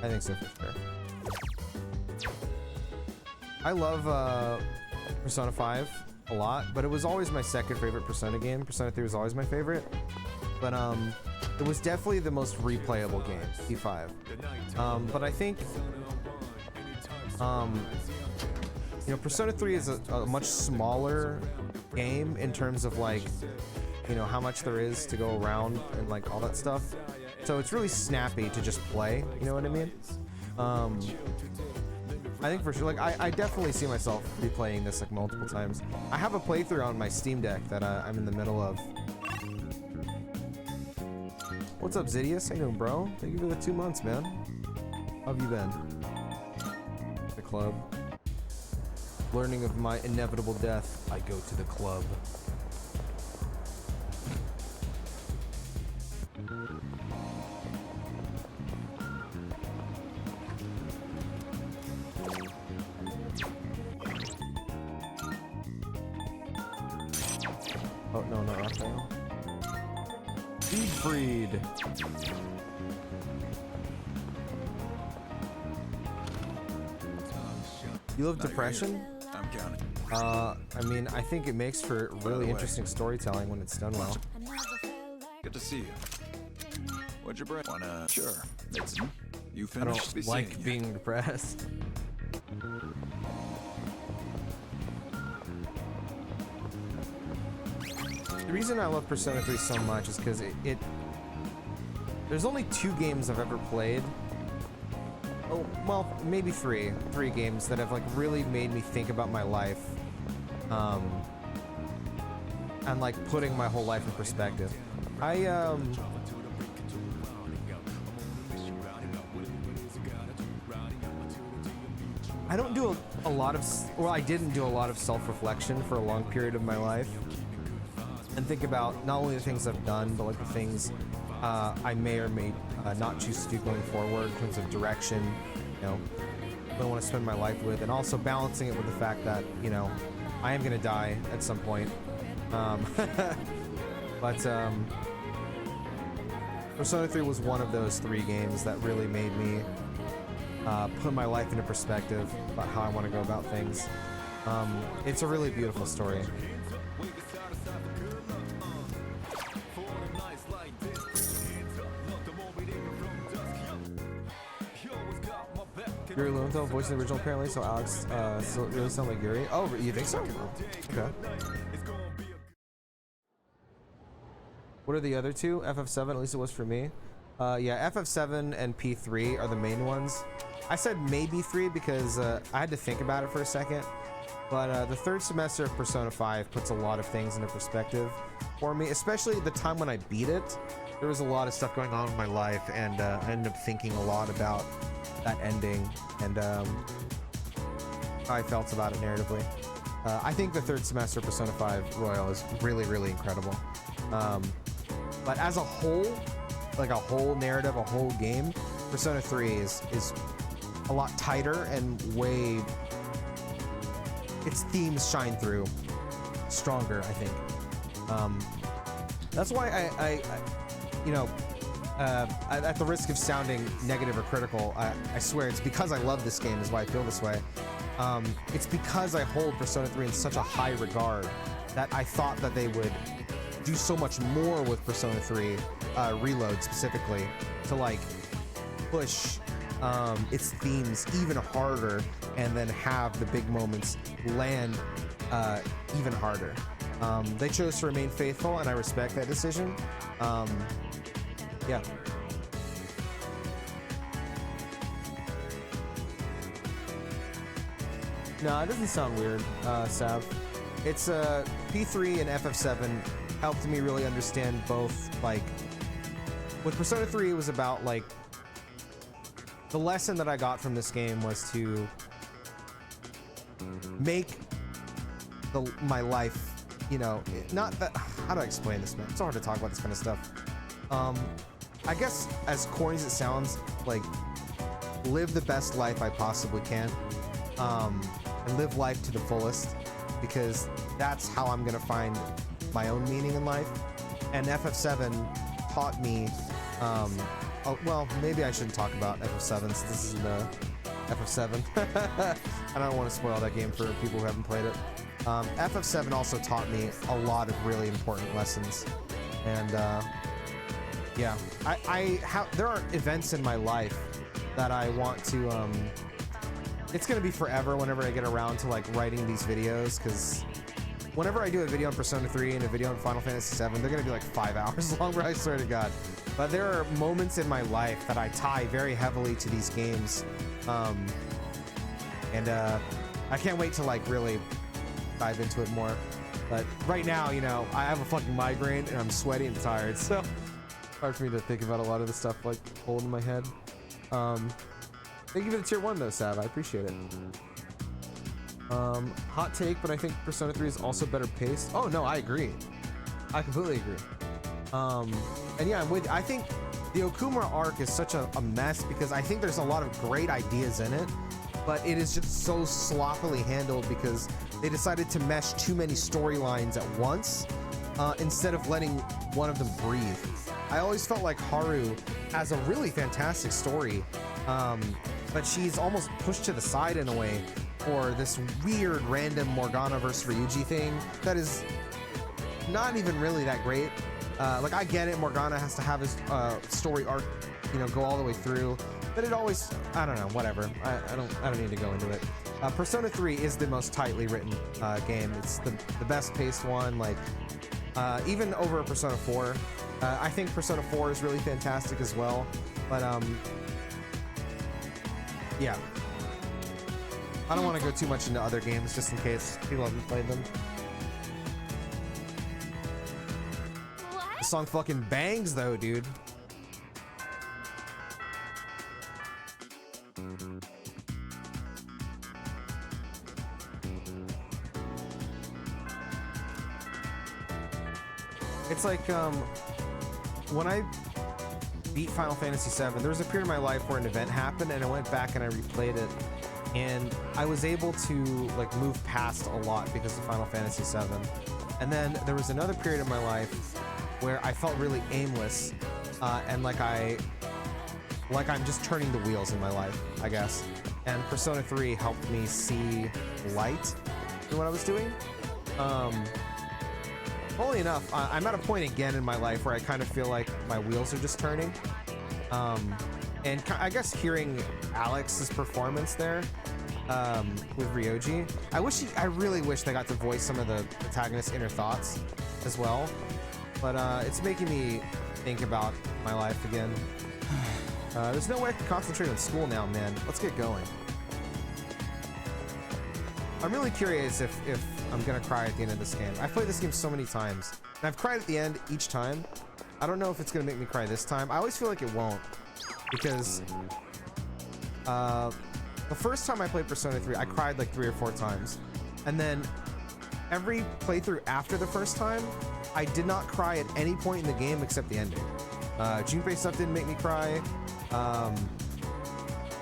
I think so for sure. I love Persona 5 a lot, but it was always my second favorite Persona game. Persona 3 was always my favorite. But it was definitely the most replayable game, P5. But I think you know, Persona 3 is a much smaller game in terms of like, you know, how much there is to go around and like all that stuff. So it's really snappy to just play, you know what I mean? I think for sure, like I definitely see myself replaying this like multiple times. I have a playthrough on my Steam Deck that I'm in the middle of. What's up, Zidius? How you doing, bro? Thank you for the 2 months, man. How have you been? The club. Learning of my inevitable death, I go to the club. Oh, no, not Raphael. Siegfried. You love depression? I'm counting. I mean, I think it makes for really interesting storytelling when it's done well. Good to see you. What'd you bring? Wanna? Sure. Mason, you I finished? don't like being depressed. The reason I love Persona 3 so much is because it there's only 2 games I've ever played. Oh, well, maybe 3 games that have like really made me think about my life, and like putting my whole life in perspective. I don't do a lot of, well, I didn't do a lot of self-reflection for a long period of my life, and think about not only the things I've done, but like the things I may or may not choose to do going forward in terms of direction, you know, who I want to spend my life with, and also balancing it with the fact that, you know, I am going to die at some point. But Persona 3 was one of those 3 games that really made me put my life into perspective about how I want to go about things. It's a really beautiful story. Yuri Lowenthal voiced the original apparently, so Alex still really sound like Yuri. Oh, you think so? Okay. What are the other 2? FF7, at least it was for me. Yeah, FF7 and P3 are the main ones. I said maybe 3 because I had to think about it for a second. But the 3rd semester of Persona 5 puts a lot of things into perspective for me, especially the time when I beat it. There was a lot of stuff going on in my life, and I ended up thinking a lot about that ending and how I felt about it narratively. I think the 3rd semester of Persona 5 Royal is really, really incredible. But as a whole, like a whole narrative, a whole game, Persona 3 is a lot tighter and way, its themes shine through stronger, I think. That's why I you know, at the risk of sounding negative or critical, I swear it's because I love this game is why I feel this way. It's because I hold Persona 3 in such a high regard that I thought that they would do so much more with Persona 3 Reload specifically to like push its themes even harder and then have the big moments land even harder. They chose to remain faithful, and I respect that decision. Yeah. No, it doesn't sound weird, Sav. It's P3 and FF7 helped me really understand both, like, with Persona 3 it was about, like, the lesson that I got from this game was to make my life, you know, not that, how do I explain this, man? It's so hard to talk about this kind of stuff. I guess as corny as it sounds, like, live the best life I possibly can, and live life to the fullest, because that's how I'm gonna find my own meaning in life. And FF7 taught me, oh, well, maybe I shouldn't talk about FF7 since this is the FF7. I don't want to spoil that game for people who haven't played it. FF7 also taught me a lot of really important lessons, and yeah, there are events in my life that I want to, it's gonna be forever whenever I get around to like writing these videos, because whenever I do a video on Persona 3 and a video on Final Fantasy 7, they're gonna be like 5 hours long, I swear to God. But there are moments in my life that I tie very heavily to these games, and I can't wait to like really dive into it more. But right now, you know, I have a fucking migraine and I'm sweaty and tired, so hard for me to think about a lot of the stuff like holding my head. Thank you for the tier 1 though, Sav. I appreciate it. Hot take, but I think Persona 3 is also better paced. Oh no, I agree. I completely agree. And yeah, I think the Okumura arc is such a mess because I think there's a lot of great ideas in it, but it is just so sloppily handled because they decided to mesh too many storylines at once instead of letting one of them breathe. I always felt like Haru has a really fantastic story, but she's almost pushed to the side in a way for this weird random Morgana versus Ryuji thing that is not even really that great. Like, I get it, Morgana has to have his story arc, you know, go all the way through, but it always, I don't know, whatever. I don't need to go into it. Persona 3 is the most tightly written game. It's the best paced one, like, even over Persona 4. I think Persona 4 is really fantastic as well, but yeah. I don't want to go too much into other games just in case people haven't played them. What? The song fucking bangs though, dude. It's like, when I beat Final Fantasy 7, there was a period in my life where an event happened and I went back and I replayed it, and I was able to like move past a lot because of Final Fantasy 7. And then there was another period in my life where I felt really aimless, and like I'm just turning the wheels in my life, I guess. And Persona 3 helped me see light in what I was doing. Funnily enough, I'm at a point again in my life where I kind of feel like my wheels are just turning. And I guess hearing Alex's performance there with Ryoji, I really wish they got to voice some of the protagonist's inner thoughts as well. But it's making me think about my life again. There's no way I can concentrate on school now, man. Let's get going. I'm really curious if I'm gonna cry at the end of this game. I've played this game so many times, and I've cried at the end each time. I don't know if it's gonna make me cry this time. I always feel like it won't, because the first time I played Persona 3, I cried like 3 or 4 times, and then every playthrough after the first time, I did not cry at any point in the game except the ending. Junpei stuff didn't make me cry.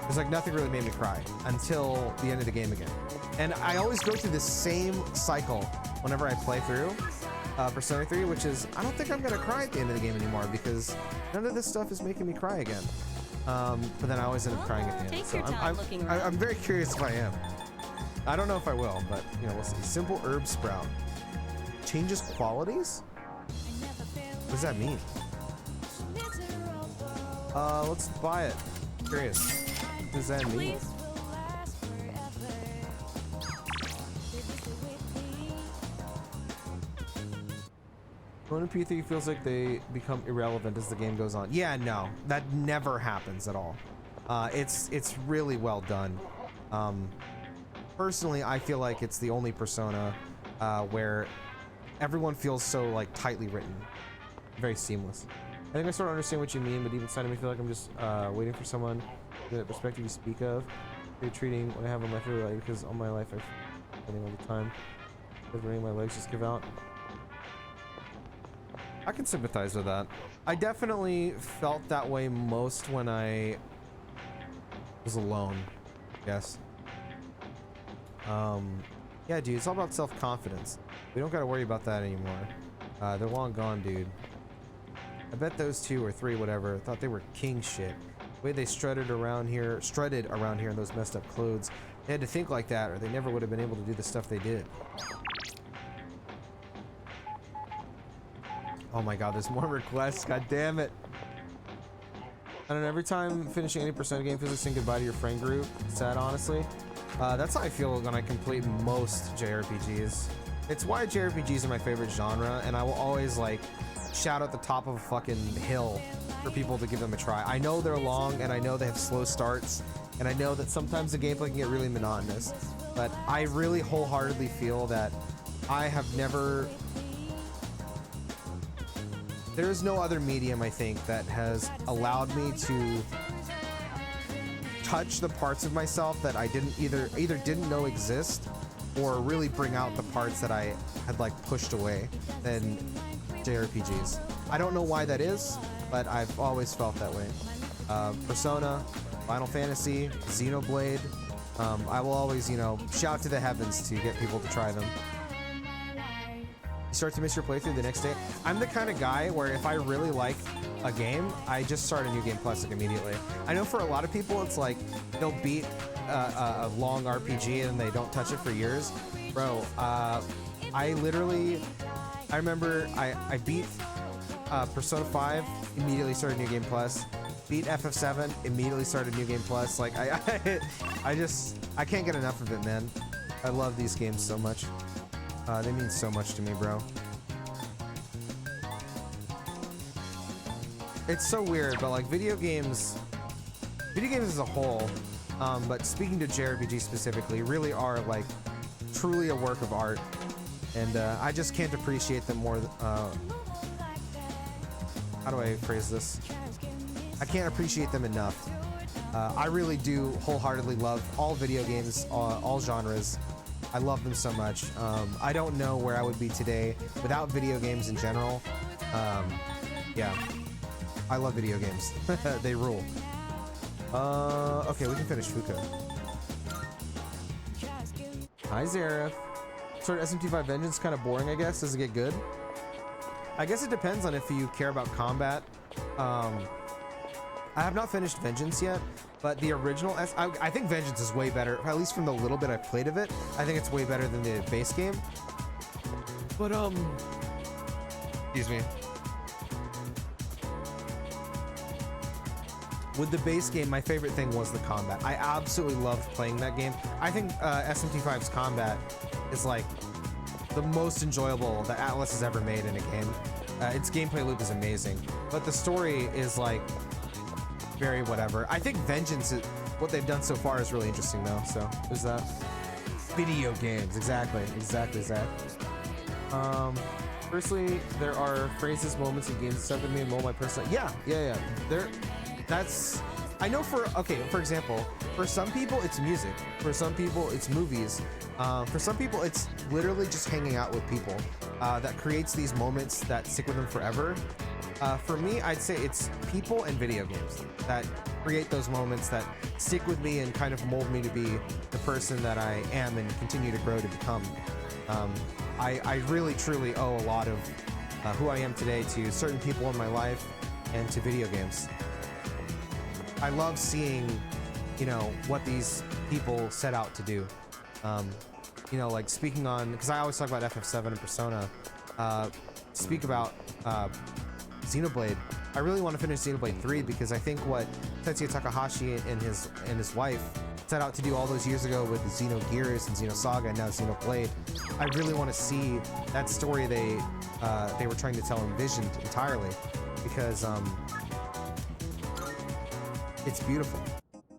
There's like nothing really made me cry until the end of the game again. And I always go through this same cycle whenever I play through, Persona 3, which is, I don't think I'm gonna cry at the end of the game anymore because none of this stuff is making me cry again. But then I always end up crying at the end. Take So your time looking around. I'm very curious if I am. I don't know if I will, but you know, we'll see. Simple herb sprout. Changes qualities? What does that mean? Let's buy it. Curious. What does that mean? Please? Persona P3 feels like they become irrelevant as the game goes on. Yeah, no, that never happens at all. It's really well done. Personally, I feel like it's the only Persona where everyone feels so like tightly written, very seamless. I think I sort of understand what you mean, but even inside of me, I feel like I'm just waiting for someone the perspective you speak of. You're treating what I have on my favorite life because all my life I've been all the time. Running my legs just give out. I can sympathize with that. I definitely felt that way most when I was alone, I guess. Yeah, dude, it's all about self-confidence. We don't gotta worry about that anymore. They're long gone, dude. I bet those 2 or 3, whatever, thought they were king shit. The way they strutted around here in those messed up clothes. They had to think like that, or they never would have been able to do the stuff they did. Oh my god, there's more requests. God damn it. I don't know, every time finishing any Persona game feels like saying goodbye to your friend group. Sad, honestly. That's how I feel when I complete most JRPGs. It's why JRPGs are my favorite genre, and I will always like shout at the top of a fucking hill for people to give them a try. I know they're long, and I know they have slow starts, and I know that sometimes the gameplay can get really monotonous, but I really wholeheartedly feel that I have never... There is no other medium, I think, that has allowed me to touch the parts of myself that I didn't either didn't know exist, or really bring out the parts that I had like pushed away than JRPGs. I don't know why that is, but I've always felt that way. Persona, Final Fantasy, Xenoblade. I will always, you know, shout to the heavens to get people to try them. You start to miss your playthrough the next day. I'm the kind of guy where if I really like a game, I just start a new game plus like immediately. I know for a lot of people, it's like they'll beat a long RPG and they don't touch it for years. Bro, I remember I beat Persona 5, immediately started New Game Plus. Beat FF7, immediately started New Game Plus. Like I can't get enough of it, man. I love these games so much. They mean so much to me, bro. It's so weird, but like video games as a whole, but speaking to JRPG specifically, really are like truly a work of art, and I just can't appreciate them more. How do I phrase this? I can't appreciate them enough. I really do wholeheartedly love all video games, all genres. I love them so much. I don't know where I would be today without video games in general. Yeah, I love video games. They rule. Okay, we can finish Fuka. Hi, Zareth. Sort of SMT5 Vengeance kind of boring, I guess. Does it get good? I guess it depends on if you care about combat. I have not finished Vengeance yet, but the original, I think Vengeance is way better, at least from the little bit I've played of it. I think it's way better than the base game. But, excuse me. With the base game, my favorite thing was the combat. I absolutely loved playing that game. I think SMT5's combat is like the most enjoyable that Atlus has ever made in a game. Its gameplay loop is amazing, but the story is like very whatever. I think Vengeance, what they've done so far is really interesting though, so there's that. Video games, exactly, Zach. Firstly, there are phrases, moments in games that stuck with me and mold my personal. Yeah. That's, I know for example, for some people it's music, for some people it's movies, for some people it's literally just hanging out with people that creates these moments that stick with them forever. For me, I'd say it's people and video games that create those moments that stick with me and kind of mold me to be the person that I am and continue to grow to become. I really truly owe a lot of who I am today to certain people in my life and to video games. I love seeing, you know, what these people set out to do. You know, like speaking on, because I always talk about FF7 and Persona, speak about Xenoblade. I really want to finish Xenoblade 3 because I think what Tetsuya Takahashi and his wife set out to do all those years ago with Xenogears and Xenosaga and now Xenoblade, I really want to see that story they were trying to tell envisioned entirely, because it's beautiful.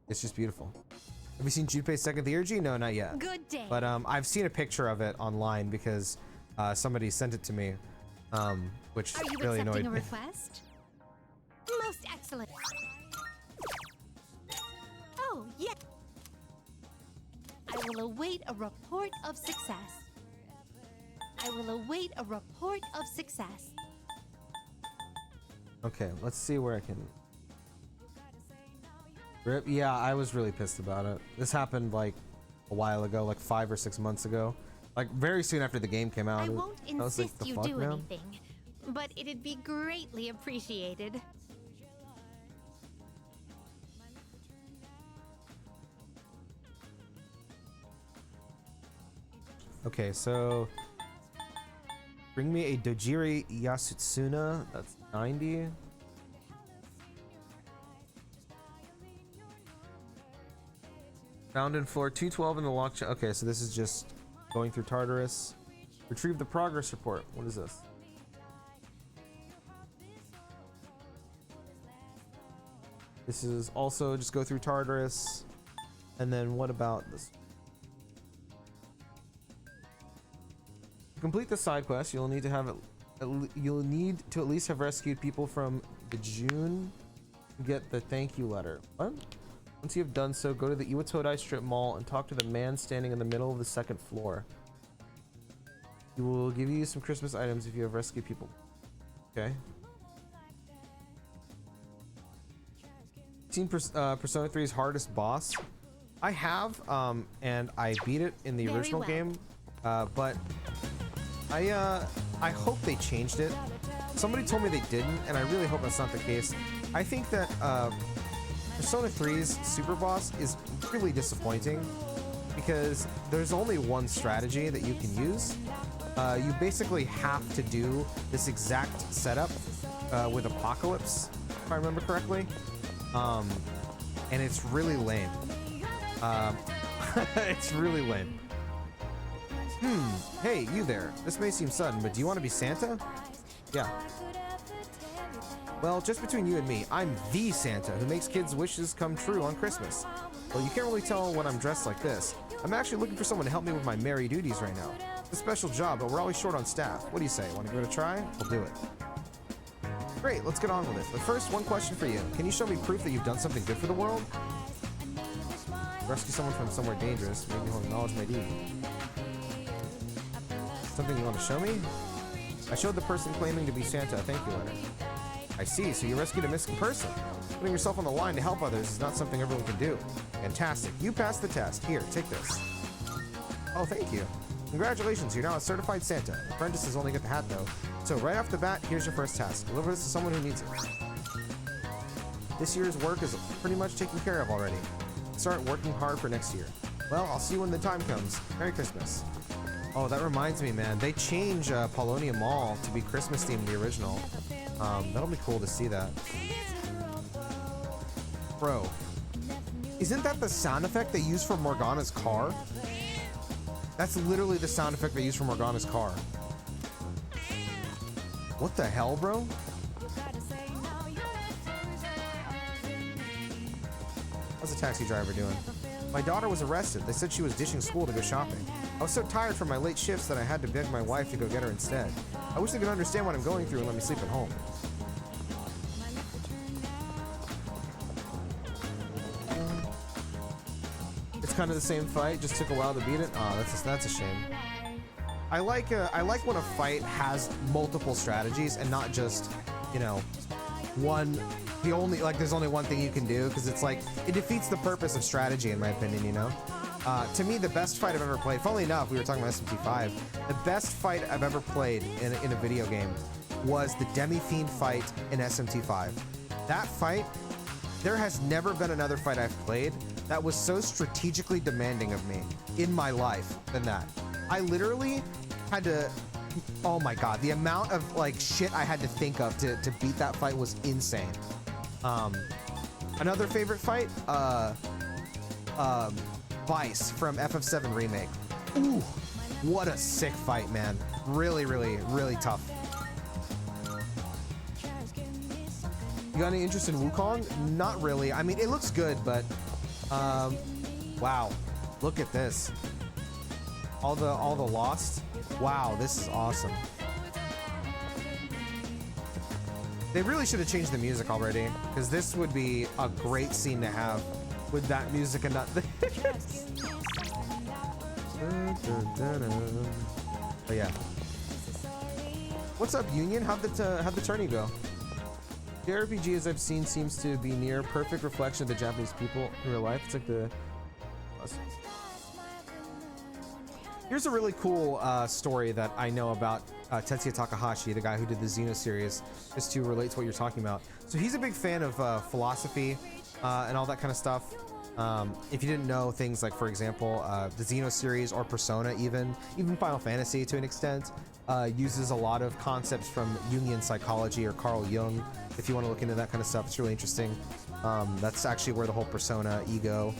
It's just beautiful. Have you seen Junpei's second theurgy? No, not yet. Good day. But I've seen a picture of it online because somebody sent it to me, which Are you really accepting annoyed a me. request? Most excellent. Oh, yeah. I will await a report of success. I will await a report of success. Okay, let's see where I can. Rip. Yeah, I was really pissed about it. This happened like a while ago, like 5 or 6 months ago, like very soon after the game came out. I won't I was like, insist "The you fuck, do man?" anything, but it'd be greatly appreciated. Okay, so bring me a Dojiri Yasutsuna. That's 90. Found in floor 212 in the lock. Okay, so this is just going through Tartarus. Retrieve the progress report. What is this? This is also just go through Tartarus. And then what about this? To complete the side quest, you'll need to have you'll need to at least have rescued people from the June to get the thank you letter. What? Once you have done so, go to the Iwatodai Strip Mall and talk to the man standing in the middle of the second floor. He will give you some Christmas items if you have rescued people. Okay. Seen Persona 3's hardest boss? I have, and I beat it in the Very original well. game, but I hope they changed it. Somebody told me they didn't, and I really hope that's not the case. I think that Persona 3's super boss is really disappointing because there's only one strategy that you can use. You basically have to do this exact setup with Apocalypse, if I remember correctly, and it's really lame. It's really lame. Hey, you there. This may seem sudden, but do you want to be Santa? Yeah. Well, just between you and me, I'm the Santa who makes kids' wishes come true on Christmas. Well, you can't really tell when I'm dressed like this. I'm actually looking for someone to help me with my merry duties right now. It's a special job, but we're always short on staff. What do you say? Want to give it a try? We'll do it. Great, let's get on with it. But first, one question for you. Can you show me proof that you've done something good for the world? Rescue someone from somewhere dangerous. Maybe he'll acknowledge my deed. Something you want to show me? I showed the person claiming to be Santa a thank you letter. I see, so you rescued a missing person. Putting yourself on the line to help others is not something everyone can do. Fantastic. You passed the test. Here, take this. Oh, thank you. Congratulations, you're now a certified Santa. Apprentices only get the hat, though. So right off the bat, here's your first task. Deliver this to someone who needs it. This year's work is pretty much taken care of already. Start working hard for next year. Well, I'll see you when the time comes. Merry Christmas. Oh, that reminds me, man. They changed Paulownia Mall to be Christmas themed in the original. That'll be cool to see that. Bro, isn't that the sound effect they use for Morgana's car? That's literally the sound effect they use for Morgana's car. What the hell, bro? How's the taxi driver doing? My daughter was arrested. They said she was ditching school to go shopping. I was so tired from my late shifts that I had to beg my wife to go get her instead. I wish they could understand what I'm going through and let me sleep at home. It's kind of the same fight, just took a while to beat it. Oh, that's a shame. I like when a fight has multiple strategies and not just, you know, one. There's only one thing you can do, because it's like it defeats the purpose of strategy, in my opinion. You know. To me, the best fight I've ever played, funnily enough, we were talking about SMT5, the best fight I've ever played in a video game was the Demi-Fiend fight in SMT5. That fight, there has never been another fight I've played that was so strategically demanding of me in my life than that. I literally had to, oh my God, the amount of like shit I had to think of to beat that fight was insane. Another favorite fight, Vice from FF7 Remake. Ooh, what a sick fight, man. Really, really, really tough. You got any interest in Wukong? Not really. I mean, it looks good, but wow, look at this. All the Lost. Wow, this is awesome. They really should have changed the music already, because this would be a great scene to have with that music and not this. But yeah. What's up, Union? How'd the tourney go? The RPG, as I've seen, seems to be near perfect reflection of the Japanese people in real life. It's like the... Here's a really cool story that I know about Tetsuya Takahashi, the guy who did the Xeno series, just to relate to what you're talking about. So he's a big fan of philosophy and all that kind of stuff. If you didn't know, things like, for example, the Xeno series or Persona, even Final Fantasy to an extent, uses a lot of concepts from Jungian psychology or Carl Jung. If you want to look into that kind of stuff, it's really interesting. That's actually where the whole persona, ego,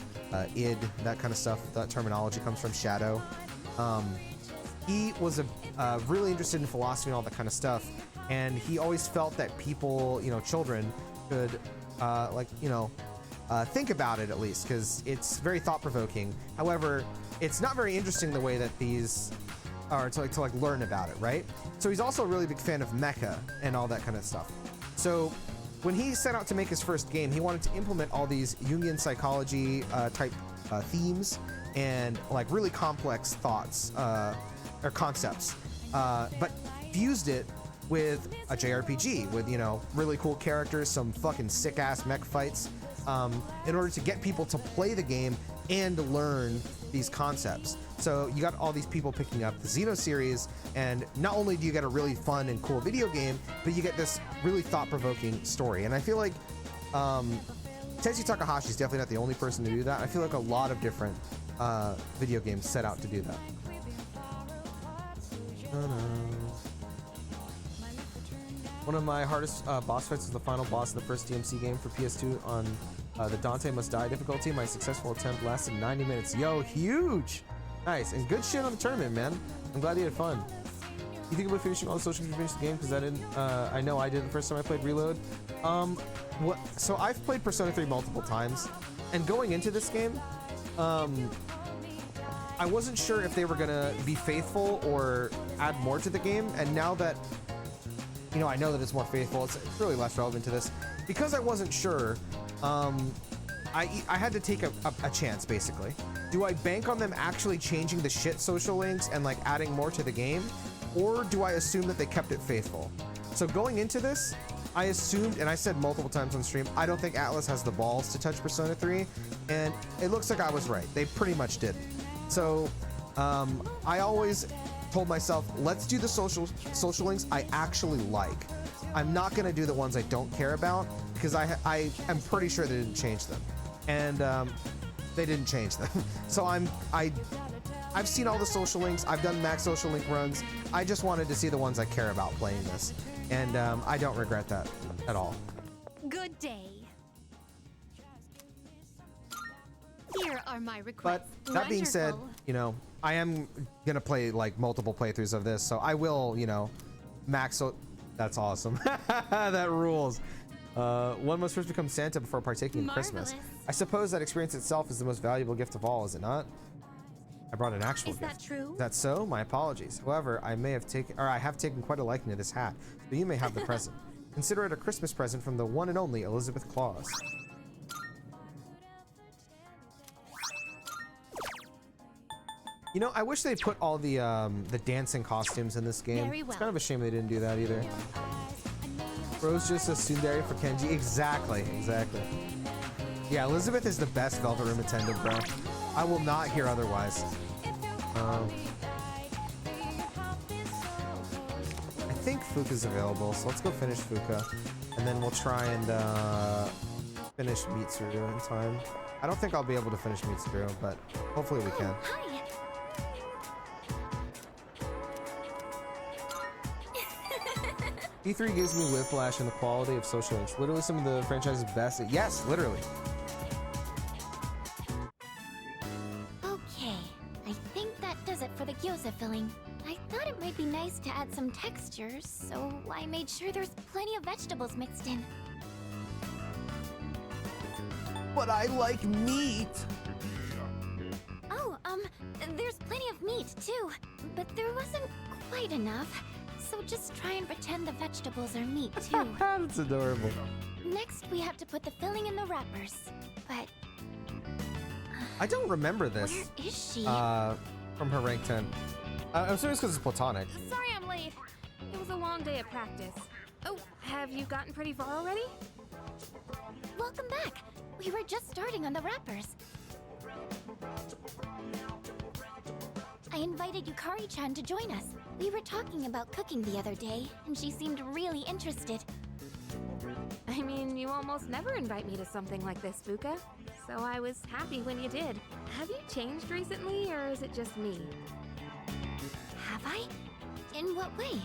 id, that kind of stuff, that terminology comes from, shadow. He was really interested in philosophy and all that kind of stuff, and he always felt that people, children, could think about it at least, because it's very thought-provoking. However, it's not very interesting the way that these are to learn about it, right? So he's also a really big fan of mecha and all that kind of stuff. So when he set out to make his first game, he wanted to implement all these Jungian psychology type themes and like really complex thoughts or concepts, but fused it with a JRPG with, really cool characters, some fucking sick ass mech fights, in order to get people to play the game and learn these concepts. So you got all these people picking up the Xeno series, and not only do you get a really fun and cool video game, but you get this really thought-provoking story. And I feel like Tetsuya Takahashi is definitely not the only person to do that. I feel like a lot of different video games set out to do that. One of my hardest boss fights was the final boss of the first DMC game for PS2 on the Dante Must Die difficulty. My successful attempt lasted 90 minutes. Yo, huge! Nice, and good shit on the tournament, man. I'm glad you had fun. You think about finishing all the socials to finish the game? Because I didn't, I know I did the first time I played Reload. So I've played Persona 3 multiple times, and going into this game, I wasn't sure if they were gonna be faithful or add more to the game, and now that I know that it's more faithful, it's really less relevant to this. Because I wasn't sure, I had to take a chance, basically. Do I bank on them actually changing the shit social links and like adding more to the game? Or do I assume that they kept it faithful? So going into this, I assumed, and I said multiple times on stream, I don't think Atlus has the balls to touch Persona 3, and it looks like I was right. They pretty much did. So I always told myself, let's do the social links I actually like. I'm not gonna do the ones I don't care about, because I am pretty sure they didn't change them, and they didn't change them. So I've seen all the social links. I've done max social link runs. I just wanted to see the ones I care about playing this, and I don't regret that at all. Good day. Here are my requests. But that being said, I am gonna play like multiple playthroughs of this, so I will, max. That's awesome. That rules. One must first become Santa before partaking in Christmas. I suppose that experience itself is the most valuable gift of all, is it not? I brought an actual gift. Is that true? Is that so? My apologies. However, I have taken quite a liking to this hat, so you may have the present. Consider it a Christmas present from the one and only Elizabeth Claus. I wish they put all the dancing costumes in this game. Very well. It's kind of a shame they didn't do that either. Rose just a tsundere for Kenji. Exactly. Yeah, Elizabeth is the best Velvet Room attendant, bro. I will not hear otherwise. I think Fuka's available, so let's go finish Fuka, and then we'll try and finish Mitsuru in time. I don't think I'll be able to finish Mitsuru, but hopefully we can. Hi. E3 gives me whiplash in the quality of social links. Literally some of the franchise's best. Yes, literally. Okay, I think that does it for the gyoza filling. I thought it might be nice to add some textures, so I made sure there's plenty of vegetables mixed in. But I like meat. Oh, there's plenty of meat too, but there wasn't quite enough. So just try and pretend the vegetables are meat too. That's adorable. Next, we have to put the filling in the wrappers. But I don't remember this. where is she? From her rank 10. I'm serious because it's platonic. Sorry I'm late. It was a long day at practice. Oh, have you gotten pretty far already? Welcome back. We were just starting on the wrappers. I invited Yukari-chan to join us. We were talking about cooking the other day, and she seemed really interested. I mean, you almost never invite me to something like this, Fuka. So I was happy when you did. Have you changed recently, or is it just me? Have I? In what way?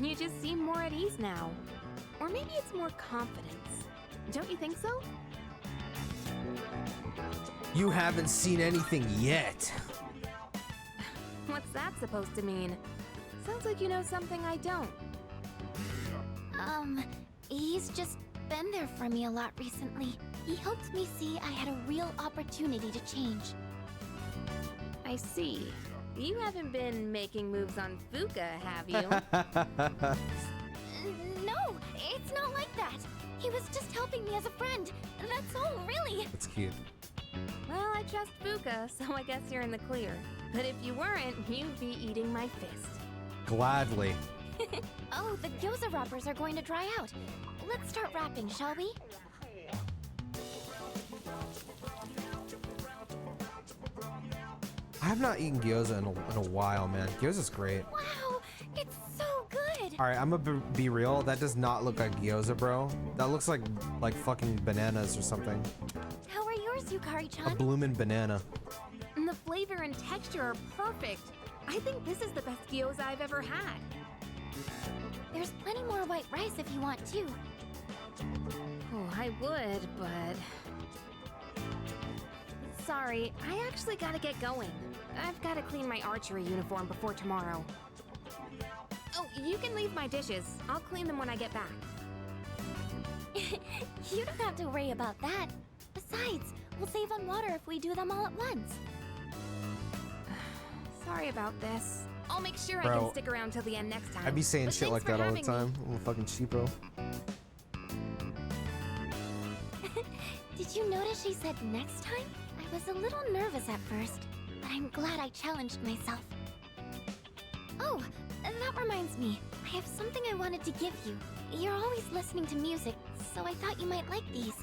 You just seem more at ease now. Or maybe it's more confidence. Don't you think so? You haven't seen anything yet. What's that supposed to mean? Sounds like you know something I don't. He's just been there for me a lot recently. He helped me see I had a real opportunity to change. I see. You haven't been making moves on Fuka, have you? No, it's not like that. He was just helping me as a friend. That's all, really. That's cute. Well, I trust Fuka, so I guess you're in the clear. But if you weren't, you'd be eating my fist. Gladly. Oh, the gyoza wrappers are going to dry out. Let's start wrapping, shall we? I have not eaten gyoza in a while, man. Gyoza's great. Wow, it's so good. All right, I'm gonna be real. That does not look like gyoza, bro. That looks like fucking bananas or something. How are yours, A Yukari-chan? bloomin' banana. And the flavor and texture are perfect. I think this is the best gyoza I've ever had. There's plenty more white rice if you want to. Oh, I would, but... Sorry, I actually gotta get going. I've gotta clean my archery uniform before tomorrow. Oh, you can leave my dishes. I'll clean them when I get back. You don't have to worry about that. Besides, we'll save on water if we do them all at once. Sorry about this. I'll make sure I Bro, can stick around till the end next time. I'd be saying But shit like thanks that for all the having me. time. I'm a fucking cheapo. Did you notice she said next time? I was a little nervous at first, but I'm glad I challenged myself. Oh, that reminds me. I have something I wanted to give you. You're always listening to music, so I thought you might like these.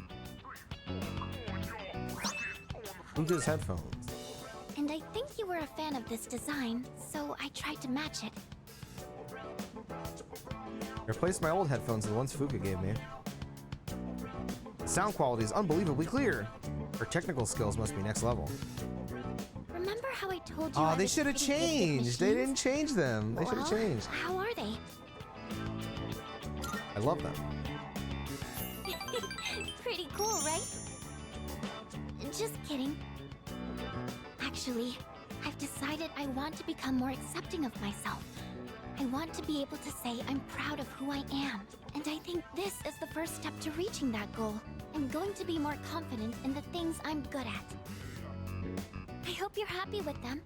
Fuka's headphones. And I think you were a fan of this design, so I tried to match it. I replaced my old headphones with the ones Fuka gave me. Sound quality is unbelievably clear. Her technical skills must be next level. Remember how I told you Oh, I they was should have pretty good with changed. They machines? didn't change them. They should have Well, changed. How are they? I love them. Pretty cool, right? Just kidding. Actually, I've decided I want to become more accepting of myself. I want to be able to say I'm proud of who I am. And I think this is the first step to reaching that goal. I'm going to be more confident in the things I'm good at. I hope you're happy with them.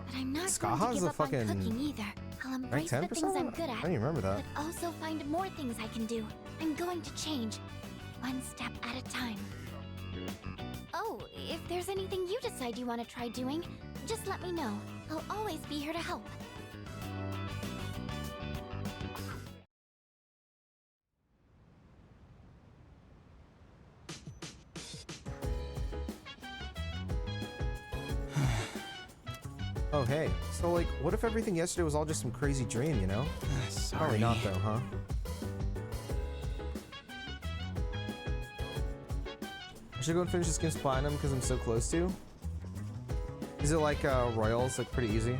But I'm not going Skaha's to give a up on fucking cooking either. I'll Rank embrace 10 the things I'm persona? good I at, don't even remember that. but also find more things I can do. I'm going to change, one step at a time. Oh, if there's anything you decide you want to try doing, just let me know. I'll always be here to help. Oh, hey. So, like, what if everything yesterday was all just some crazy dream, you know? Probably not, though, huh? I should go and finish this game's platinum because I'm so close to. Is it like Royals, like pretty easy?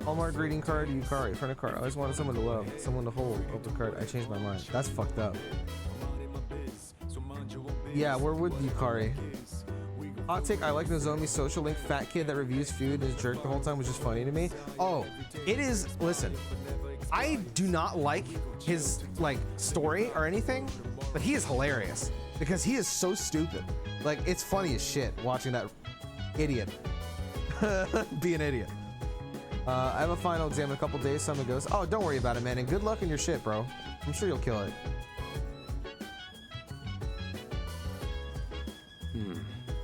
Hallmark greeting card, Yukari, friend of card. I always wanted someone to love, someone to hold. Open card, I changed my mind. That's fucked up. Yeah, where would Yukari? Hot take, I like Nozomi's social link fat kid that reviews food and is jerk the whole time, which is funny to me. Oh, it is, listen, I do not like his like story or anything, but he is hilarious because he is so stupid. Like, it's funny as shit watching that idiot be an idiot. I have a final exam in a couple days, someone goes, oh, don't worry about it, man, and good luck in your shit, bro. I'm sure you'll kill it.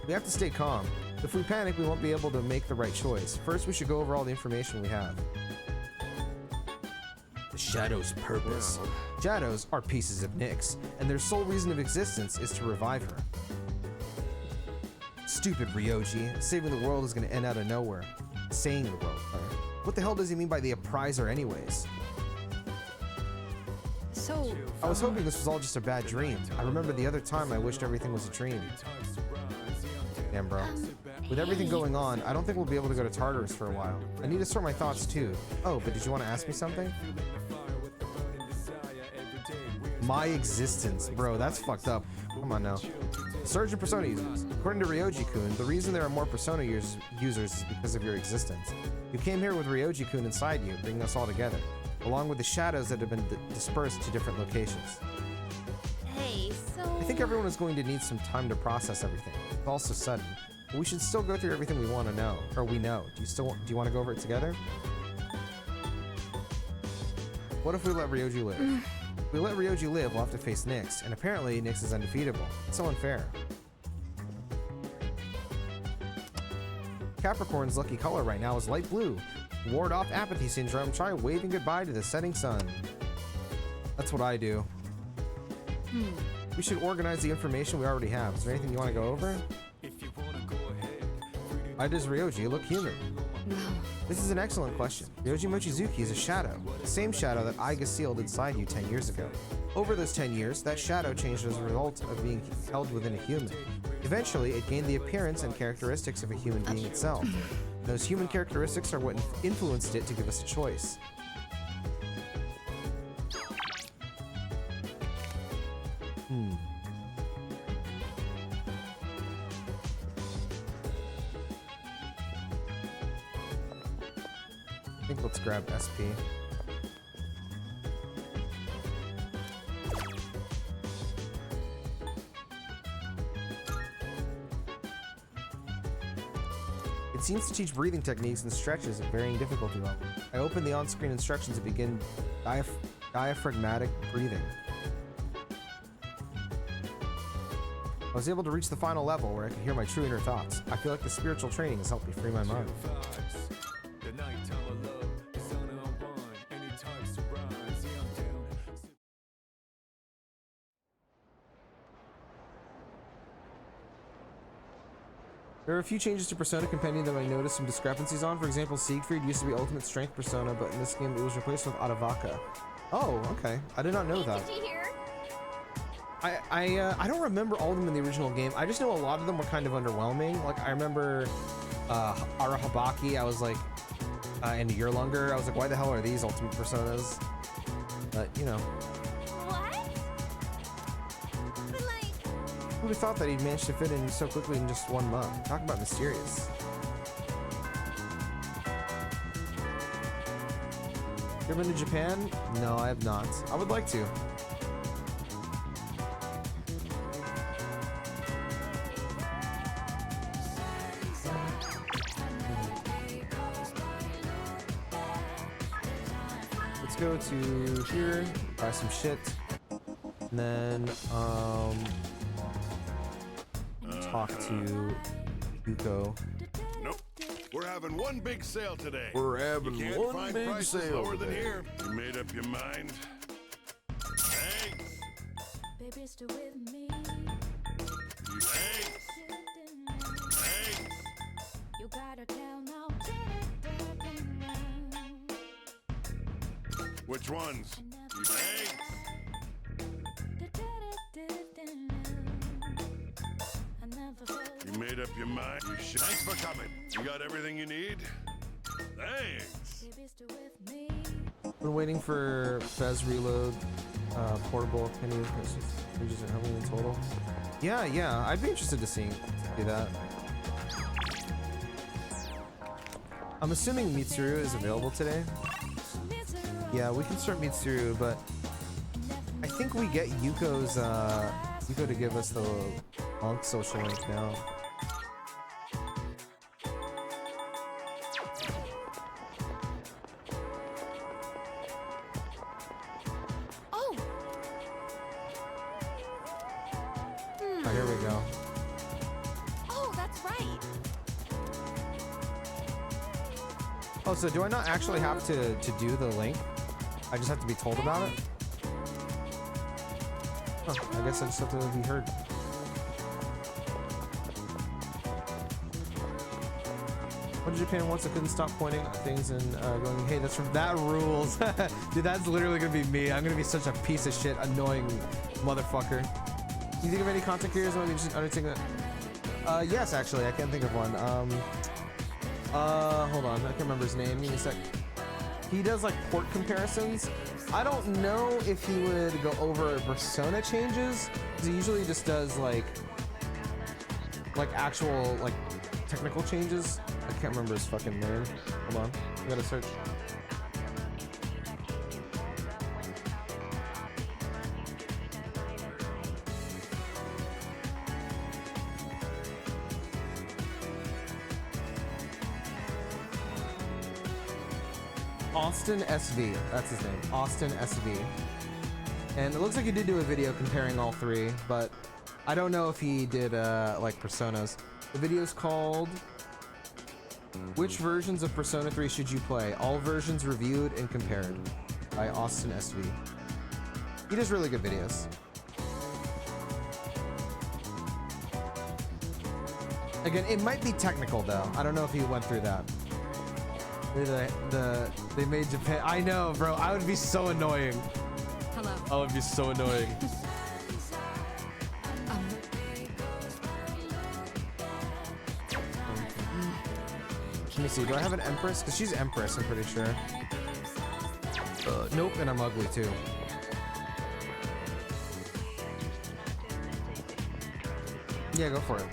We have to stay calm. If we panic, we won't be able to make the right choice. First, we should go over all the information we have. The Shadow's purpose. Shadows are pieces of Nyx, and their sole reason of existence is to revive her. Stupid Ryoji. Saving the world is going to end out of nowhere. Saying the world. What the hell does he mean by the appriser anyways? So... I was hoping this was all just a bad dream. I remember the other time I wished everything was a dream. Damn, bro. With everything going on, I don't think we'll be able to go to Tartarus for a while. I need to sort my thoughts too. Oh, but did you want to ask me something? My existence. Bro, that's fucked up. Come on now. Surge in Persona users. According to Ryoji-kun, the reason there are more Persona users is because of your existence. You came here with Ryoji-kun inside you, bringing us all together, along with the shadows that have been dispersed to different locations. Hey, so... I think everyone is going to need some time to process everything. It's all so sudden. But we should still go through everything we want to know, or we know. Do you want to go over it together? What if we let Ryoji live? If we let Ryoji live, we'll have to face Nyx, and apparently Nyx is undefeatable. It's so unfair. Capricorn's lucky color right now is light blue. Ward off apathy syndrome. Try waving goodbye to the setting sun. That's what I do. We should organize the information we already have. Is there anything you want to go over? Why does Ryoji look human? No. This is an excellent question. Ryoji Mochizuki is a shadow. The same shadow that Aiga sealed inside you 10 years ago. Over those 10 years, that shadow changed as a result of being held within a human. Eventually, it gained the appearance and characteristics of a human being itself. Those human characteristics are what influenced it to give us a choice. I think let's grab SP. It seems to teach breathing techniques and stretches at varying difficulty levels. I opened the on-screen instructions to begin diaphragmatic breathing. I was able to reach the final level where I could hear my true inner thoughts. I feel like the spiritual training has helped me free my mind. There are a few changes to Persona Compendium that I noticed some discrepancies on. For example, Siegfried used to be Ultimate Strength Persona, but in this game it was replaced with Adavaka. Oh, okay. I did not know that. Did you hear? I don't remember all of them in the original game. I just know a lot of them were kind of underwhelming. Like, I remember Arahabaki, I was like, and Yerlunger, I was like, why the hell are these Ultimate Personas? But, you know. What? But like... Who would have thought that he'd managed to fit in so quickly in just 1 month? Talk about mysterious. You ever been to Japan? No, I have not. I would like to. Let's go to here, buy some shit. And then talk to Yuko. Nope. We're having one big sale today. We're having You can't one find big prices sale lower than today. here. You made up your mind? Thanks. Baby, stay with me. Thanks. Thanks. You gotta tell now. Which ones? Thanks. You made up your mind? You should. Thanks for coming. You got everything you need? Thanks. Been waiting for Fez Reload, portable. Can you how many in total? Yeah, I'd be interested to see do that. I'm assuming Mitsuru is available today. Yeah, we can start Mitsuru, but I think we get Yuko's Yuko to give us the Monk social link now. Oh! Oh, here we go. Oh, that's right. Oh, so do I not actually have to do the link? I just have to be told about it? Huh, I guess I just have to be heard. What did Japan once I couldn't stop pointing at things and going, hey, that's from that rules. Dude, that's literally gonna be me. I'm gonna be such a piece of shit, annoying motherfucker. Do you think of any content creators that would be undertaking that? Yes, actually, I can't think of one. Hold on, I can't remember his name. Give me a sec. He does like port comparisons. I don't know if he would go over persona changes, because he usually just does like actual like technical changes. I can't remember his fucking name. Hold on, I gotta search. Austin SV, that's his name. Austin SV. And it looks like he did do a video comparing all three, but I don't know if he did like personas. The video is called Which Versions of Persona 3 Should You Play? All Versions Reviewed and Compared by Austin SV. He does really good videos. Again, it might be technical though. I don't know if he went through that. They made Japan. I know, bro. I would be so annoying. Hello. I would be so annoying. Let me see. Do I have an Empress? Because she's Empress, I'm pretty sure. Nope, and I'm ugly too. Yeah, go for it.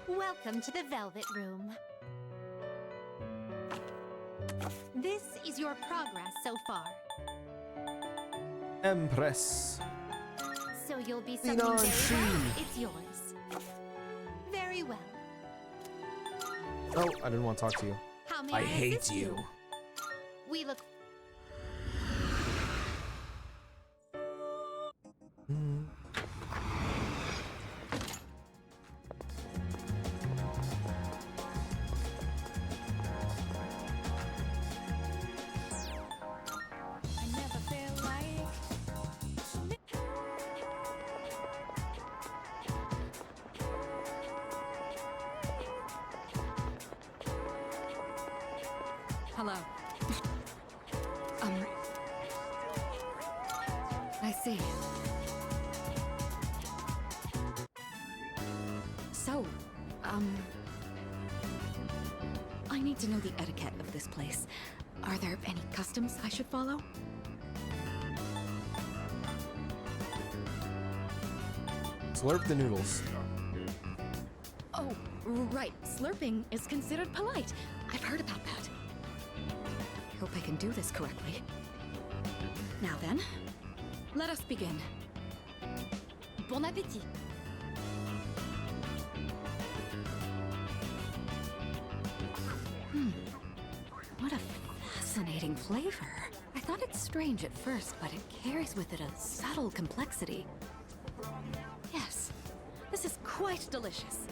Welcome to the Velvet Room. This is your progress so far. Empress. So you'll be Lean something on, very she. well. It's yours. Very well. Oh, I didn't want to talk to you. How may I assist you? We look Hello. I see. So, I need to know the etiquette of this place. Are there any customs I should follow? Slurp the noodles. Oh, right. Slurping is considered polite. I've heard about that. Hope I can do this correctly. Now then, let us begin. Bon appétit. What a fascinating flavor. I thought it's strange at first, but it carries with it a subtle complexity. Yes, this is quite delicious.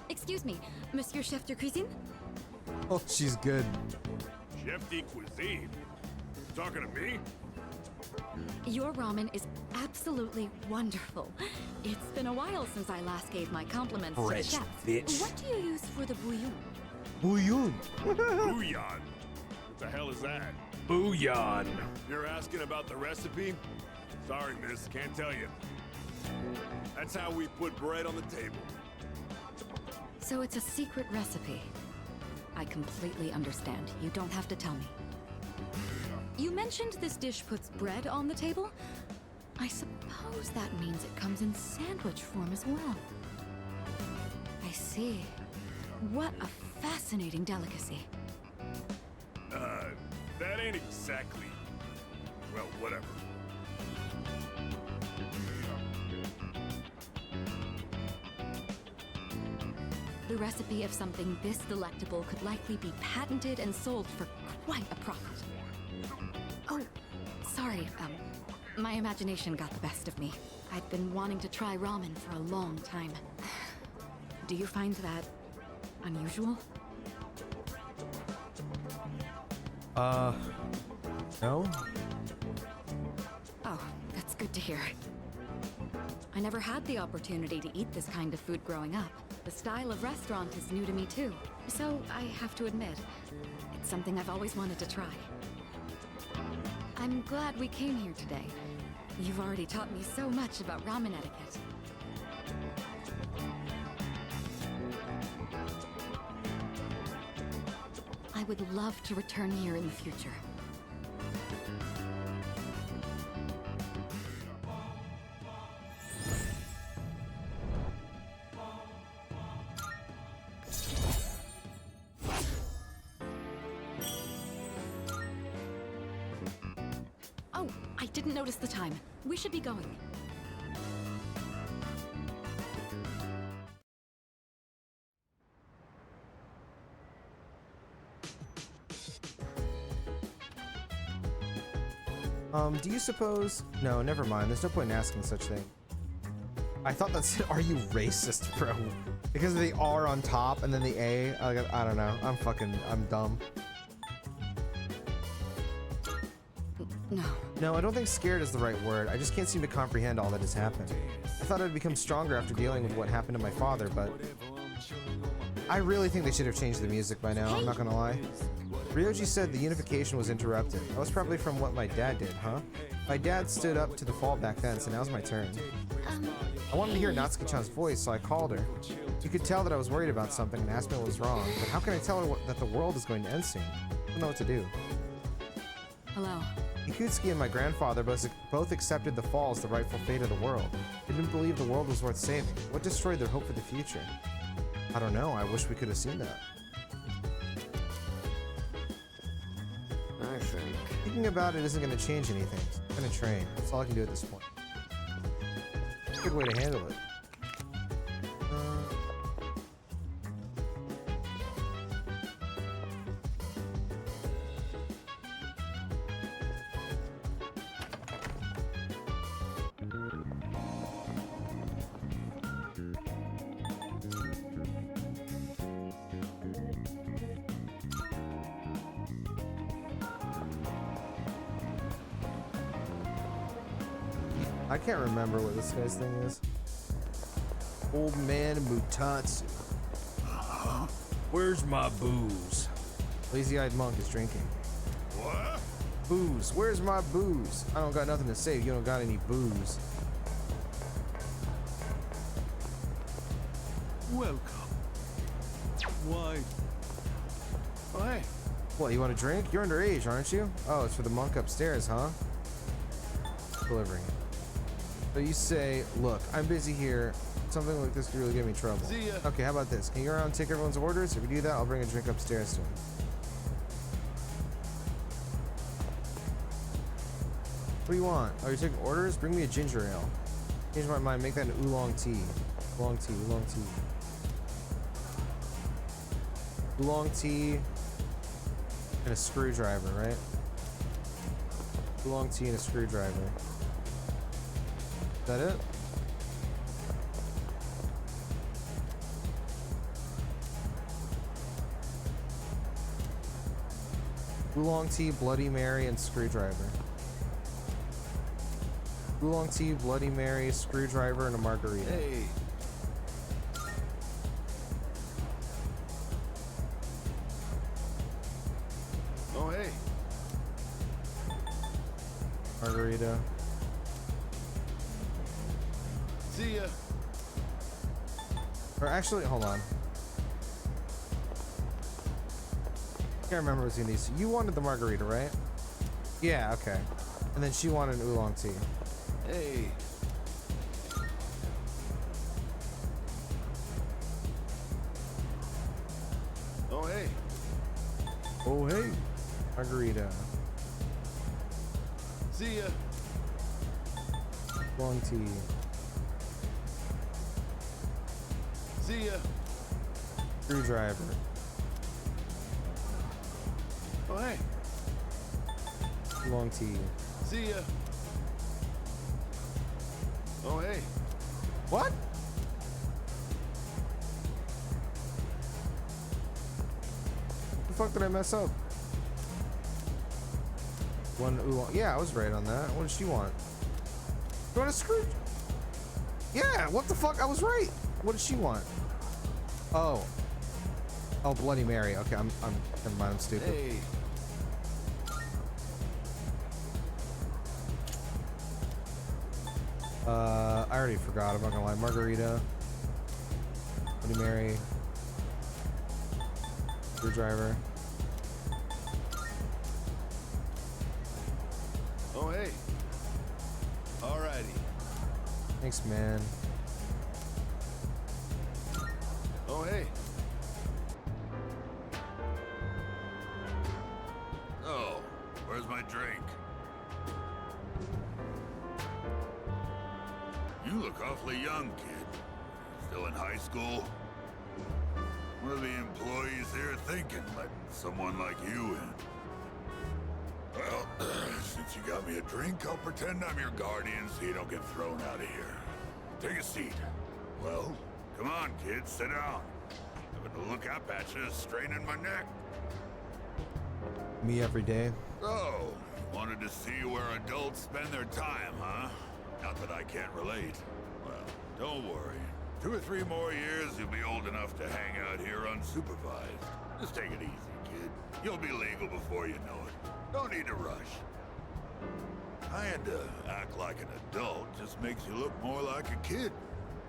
Excuse me, Monsieur Chef de Cuisine? Oh, she's good. Chef de cuisine. Talking to me? Your ramen is absolutely wonderful. It's been a while since I last gave my compliments to the Fresh chef. bitch. What do you use for the bouillon? Bouillon. Bouillon. What the hell is that? Bouillon. You're asking about the recipe? Sorry, miss, can't tell you. That's how we put bread on the table. So it's a secret recipe. I completely understand. You don't have to tell me. You mentioned this dish puts bread on the table? I suppose that means it comes in sandwich form as well. I see. What a fascinating delicacy. That ain't exactly... Well, whatever. The recipe of something this delectable could likely be patented and sold for quite a profit. Oh, sorry, my imagination got the best of me. I'd been wanting to try ramen for a long time. Do you find that unusual? No? Oh, that's good to hear. I never had the opportunity to eat this kind of food growing up. The style of restaurant is new to me too. So I have to admit, it's something I've always wanted to try. I'm glad we came here today. You've already taught me so much about ramen etiquette. I would love to return here in the future. Oh, I didn't notice the time. We should be going. Do you suppose... No, never mind. There's no point in asking such thing. I thought that said, are you racist, bro? Because of the R on top and then the A. I don't know. I'm dumb. No. No, I don't think scared is the right word. I just can't seem to comprehend all that has happened. I thought I'd become stronger after dealing with what happened to my father, but... I really think they should have changed the music by now, I'm not gonna lie. Ryoji said the unification was interrupted. That was probably from what my dad did, huh? My dad stood up to the fall back then, so now's my turn. I wanted to hear Natsuki-chan's voice, so I called her. You could tell that I was worried about something and asked me what was wrong, but how can I tell her that the world is going to end soon? I don't know what to do. Hello. Ikutsuki and my grandfather both accepted the fall as the rightful fate of the world. They didn't believe the world was worth saving. What destroyed their hope for the future? I don't know. I wish we could have seen that. I think. Thinking about it isn't going to change anything. I'm going to train. That's all I can do at this point. It's a good way to handle it. I can't remember what this guy's thing is. Old man Mutatsu. Where's my booze? Lazy-eyed monk is drinking. What? Booze. Where's my booze? I don't got nothing to say if you don't got any booze. Welcome. Why? Why? What, you want a drink? You're underage, aren't you? Oh, it's for the monk upstairs, huh? Delivering it. So you say, look, I'm busy here. Something like this could really get me in trouble. See ya. Okay, how about this? Can you go around and take everyone's orders? If we do that, I'll bring a drink upstairs to him. What do you want? Oh, you're taking orders? Bring me a ginger ale. Change my mind. Make that an oolong tea. Oolong tea. Oolong tea. Oolong tea and a screwdriver, right? Oolong tea and a screwdriver. Is that it? Oolong tea, Bloody Mary, and screwdriver. Oolong tea, Bloody Mary, screwdriver, and a margarita. Hey. Oh, hey. Margarita. See ya. Or actually, hold on. I can't remember between these. You wanted the margarita, right? Yeah, okay. And then she wanted an oolong tea. Hey. Oh, hey. Oh, hey. Margarita. See ya. Oolong tea. See ya. Screwdriver. Oh, hey. Oolong tea. See ya. Oh, hey. What? The fuck did I mess up? One oolong. Yeah, I was right on that. What did she want? You want a screw? Yeah, what the fuck? I was right. What did she want? Oh. Oh, Bloody Mary. Okay, I'm never mind, I'm stupid. Hey. I already forgot. I'm not gonna lie. Margarita. Bloody Mary. Screwdriver. Oh, hey. Alrighty. Thanks, man. Oh, hey. Oh, where's my drink? You look awfully young, kid. Still in high school? What are the employees here thinking, letting someone like you in? Well, since you got me a drink, I'll pretend I'm your guardian so you don't get thrown out of here. Take a seat. Well, come on, kid, sit down. Having to look up at you is straining my neck. Me every day. Oh, wanted to see where adults spend their time, huh? Not that I can't relate. Well, don't worry. 2 or 3 more years, you'll be old enough to hang out here unsupervised. Just take it easy, kid. You'll be legal before you know it. Don't need to rush. Trying to act like an adult just makes you look more like a kid,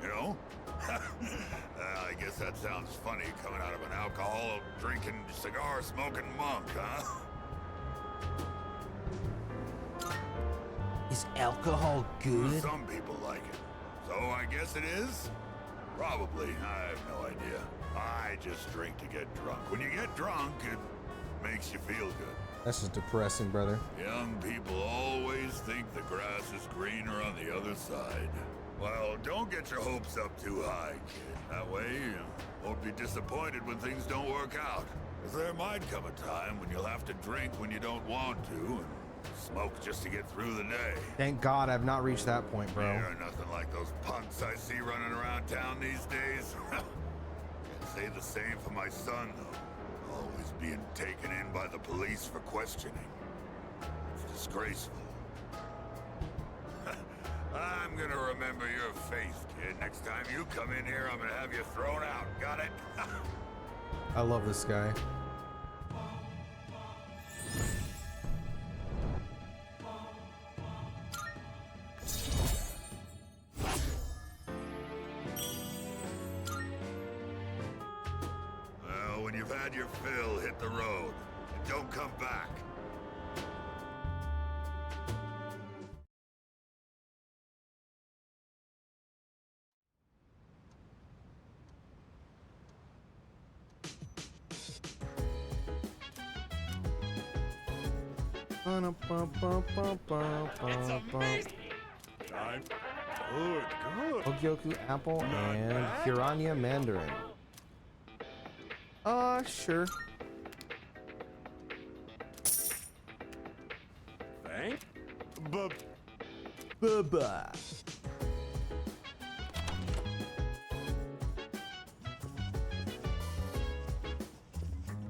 you know? I guess that sounds funny coming out of an alcohol-drinking, cigar-smoking monk, huh? Is alcohol good? Some people like it. So I guess it is? Probably. I have no idea. I just drink to get drunk. When you get drunk, it makes you feel good. That's just depressing, brother. Young people always think the grass is greener on the other side. Well, don't get your hopes up too high, kid. That way, you won't be disappointed when things don't work out. Because there might come a time when you'll have to drink when you don't want to, and smoke just to get through the day. Thank God I've not reached that point, bro. You're nothing like those punks I see running around town these days. Can't say the same for my son, though. Always being taken in by the police for questioning. It's disgraceful. I'm gonna remember your face, kid. Next time you come in here, I'm gonna have you thrown out. Got it? I love this guy. Well, when you've had your fill, hit the road. And don't come back. It's Time Good, good. Ogyoku apple and Piranha mandarin. Sure. Thank. Bye-bye.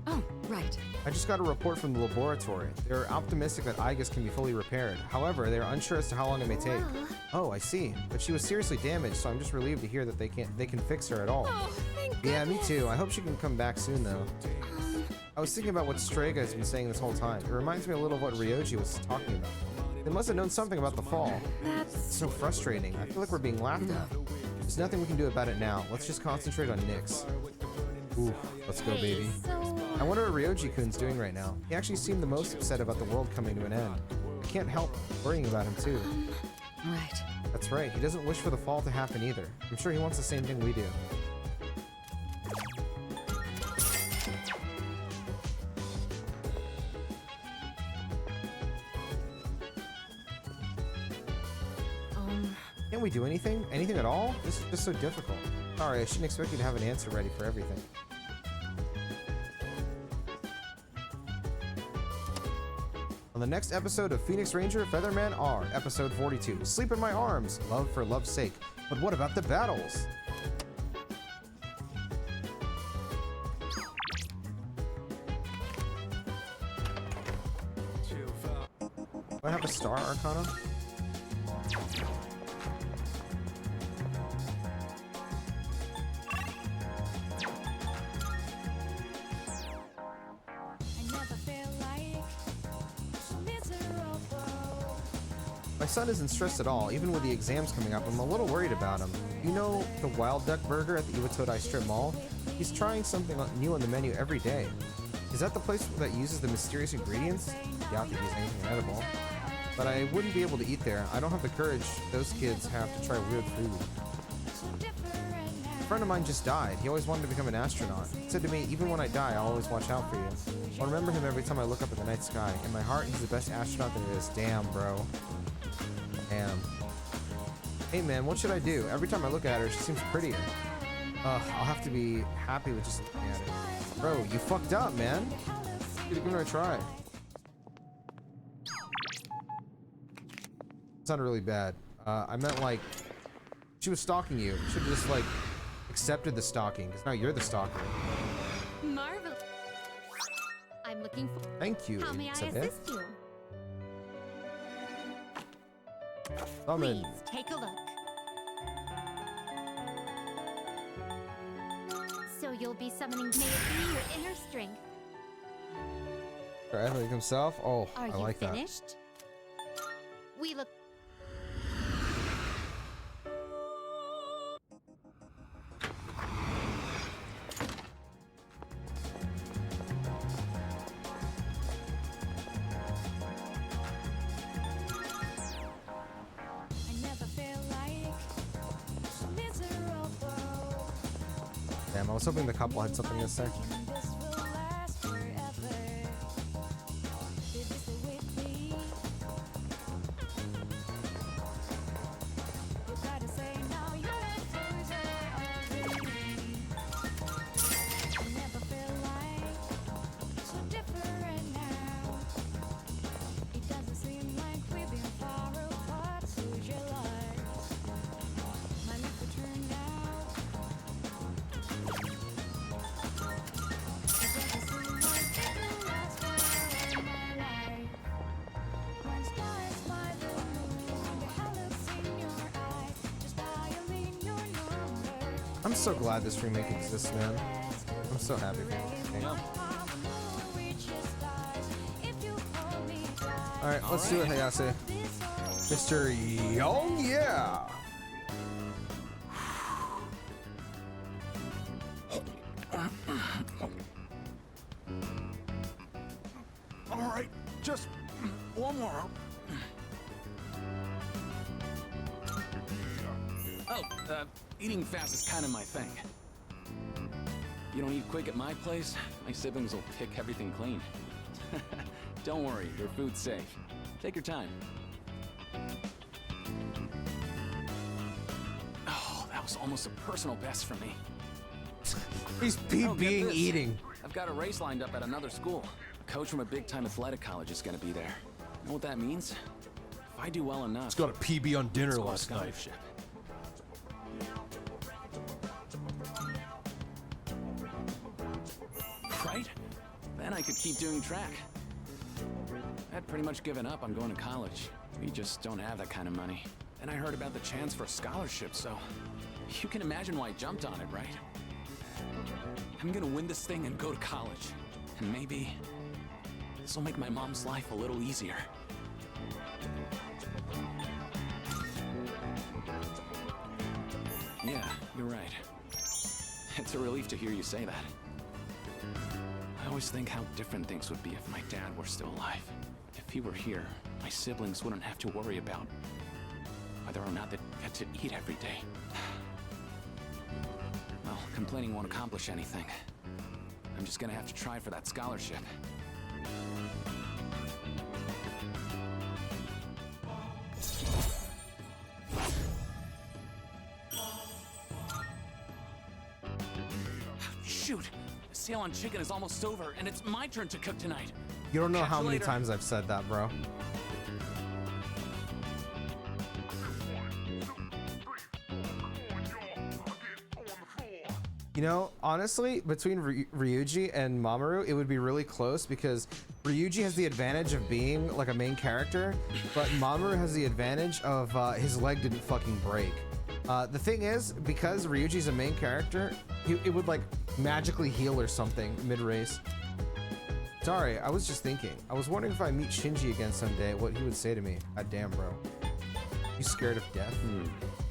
Oh, right. I just got a report from the laboratory. They're optimistic that Igus can be fully repaired. However, they're unsure as to how long it may take. Well. Oh, I see. But she was seriously damaged, so I'm just relieved to hear that they can fix her at all. Oh, thank Yeah, me goodness. too. I hope she can come back soon, though. I was thinking about what Strega has been saying this whole time. It reminds me a little of what Ryoji was talking about. They must have known something about the fall. It's That's so frustrating. I feel like we're being laughed at. There's nothing we can do about it now. Let's just concentrate on Nyx. Ooh, let's go, baby. so. I wonder what Ryoji-kun's doing right now. He actually seemed the most upset about the world coming to an end. I can't help worrying about him, too. Right. That's right. He doesn't wish for the fall to happen either. I'm sure he wants the same thing we do. Can't we do anything? Anything at all? This is just so difficult. Sorry, I shouldn't expect you to have an answer ready for everything. On the next episode of Phoenix Ranger Featherman R, episode 42, Sleep in My Arms, Love for Love's Sake. But what about the battles? Do I have a star arcana? I never feel like so miserable. My son isn't stressed at all, even with the exams coming up. I'm a little worried about him. You know the Wild Duck Burger at the Iwatodai Strip Mall? He's trying something new on the menu every day. Is that the place that uses the mysterious ingredients? Doubt they use anything edible. But I wouldn't be able to eat there. I don't have the courage those kids have to try weird food. A friend of mine just died. He always wanted to become an astronaut. He said to me, even when I die, I'll always watch out for you. I'll remember him every time I look up at the night sky. In my heart, he's the best astronaut there is. Damn, bro. Damn. Hey man, what should I do? Every time I look at her, she seems prettier. I'll have to be happy with just looking at her. Bro, you fucked up, man. You should've given her a try. Sounded really bad. I meant like, she was stalking you. You should've just like, accepted the stalking, because now you're the stalker. Marvelous. I'm looking for. Thank you, How may I Elizabeth. assist you? Summon. Please take a look. So you'll be summoning. May it be your inner strength. Right, like himself. Oh, Are I you like that. finished? We look. I never feel like so miserable. Damn, I was hoping the couple had something to say. And this will last forever. Baby, stay with me. You gotta say now you're a loser already. I never feel like so different now. It doesn't seem like we've been far apart. Who's your life? My life will turn now. It doesn't seem like it will last forever, my life. When stars by the moon, the hell looks in your eye. Just dialing your number. I'm so glad this remake exists, man. I'm so happy for it. Alright, let's do it, Hayase. Mr. Young, yeah! All right, just one more. Oh, eating fast is kind of my thing. You don't eat quick at my place, my siblings will pick everything clean. Don't worry, your food's safe. Take your time. was almost a personal best for me. He's Oh, get PBing this. eating. I've got a race lined up at another school. A coach from a big-time athletic college is gonna be there. You know what that means? If I do well enough, He's got a PB on dinner score a last night. scholarship. Right? Then I could keep doing track. I'd pretty much given up on going to college. We just don't have that kind of money. And I heard about the chance for a scholarship, so you can imagine why I jumped on it, right? I'm gonna win this thing and go to college. And maybe this will make my mom's life a little easier. Yeah, you're right. It's a relief to hear you say that. I always think how different things would be if my dad were still alive. If he were here, my siblings wouldn't have to worry about whether or not they'd get to eat every day. Well, complaining won't accomplish anything. I'm just gonna have to try for that scholarship. Shoot! The sale on chicken is almost over, and it's my turn to cook tonight. You don't know Catch how you many later. times I've said that, bro. You know, honestly, between Ryuji and Mamoru, it would be really close because Ryuji has the advantage of being like a main character, but Mamoru has the advantage of his leg didn't fucking break. The thing is, because Ryuji's a main character, it would like magically heal or something mid-race. Sorry, I was just thinking. I was wondering if I meet Shinji again someday, what he would say to me. God damn, bro. You scared of death?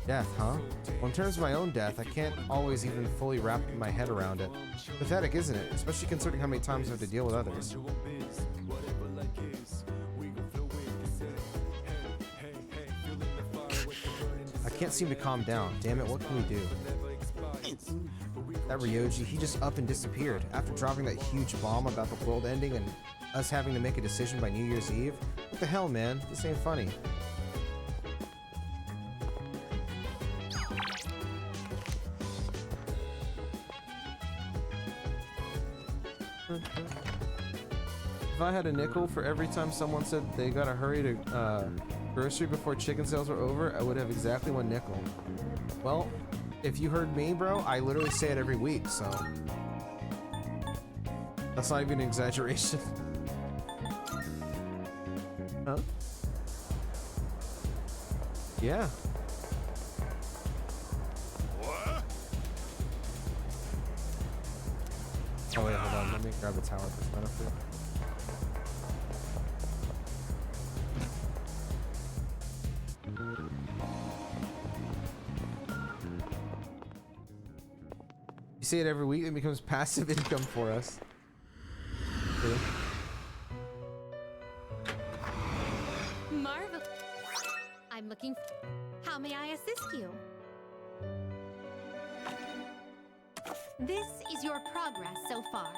Death, huh? Well, in terms of my own death, I can't always even fully wrap my head around it. Pathetic, isn't it? Especially considering how many times I have to deal with others. I can't seem to calm down. Damn it, what can we do? That Ryoji, he just up and disappeared. After dropping that huge bomb about the world ending and us having to make a decision by New Year's Eve. What the hell, man? This ain't funny. If I had a nickel for every time someone said they gotta hurry to grocery before chicken sales were over, I would have exactly 1 nickel. Well, if you heard me, bro, I literally say it every week, so that's not even an exaggeration. Huh? Yeah. What? Oh wait, hold on. Let me grab the tower for benefit. You say it every week, it becomes passive income for us. Okay. Marvel. I'm looking. How may I assist you? This is your progress so far.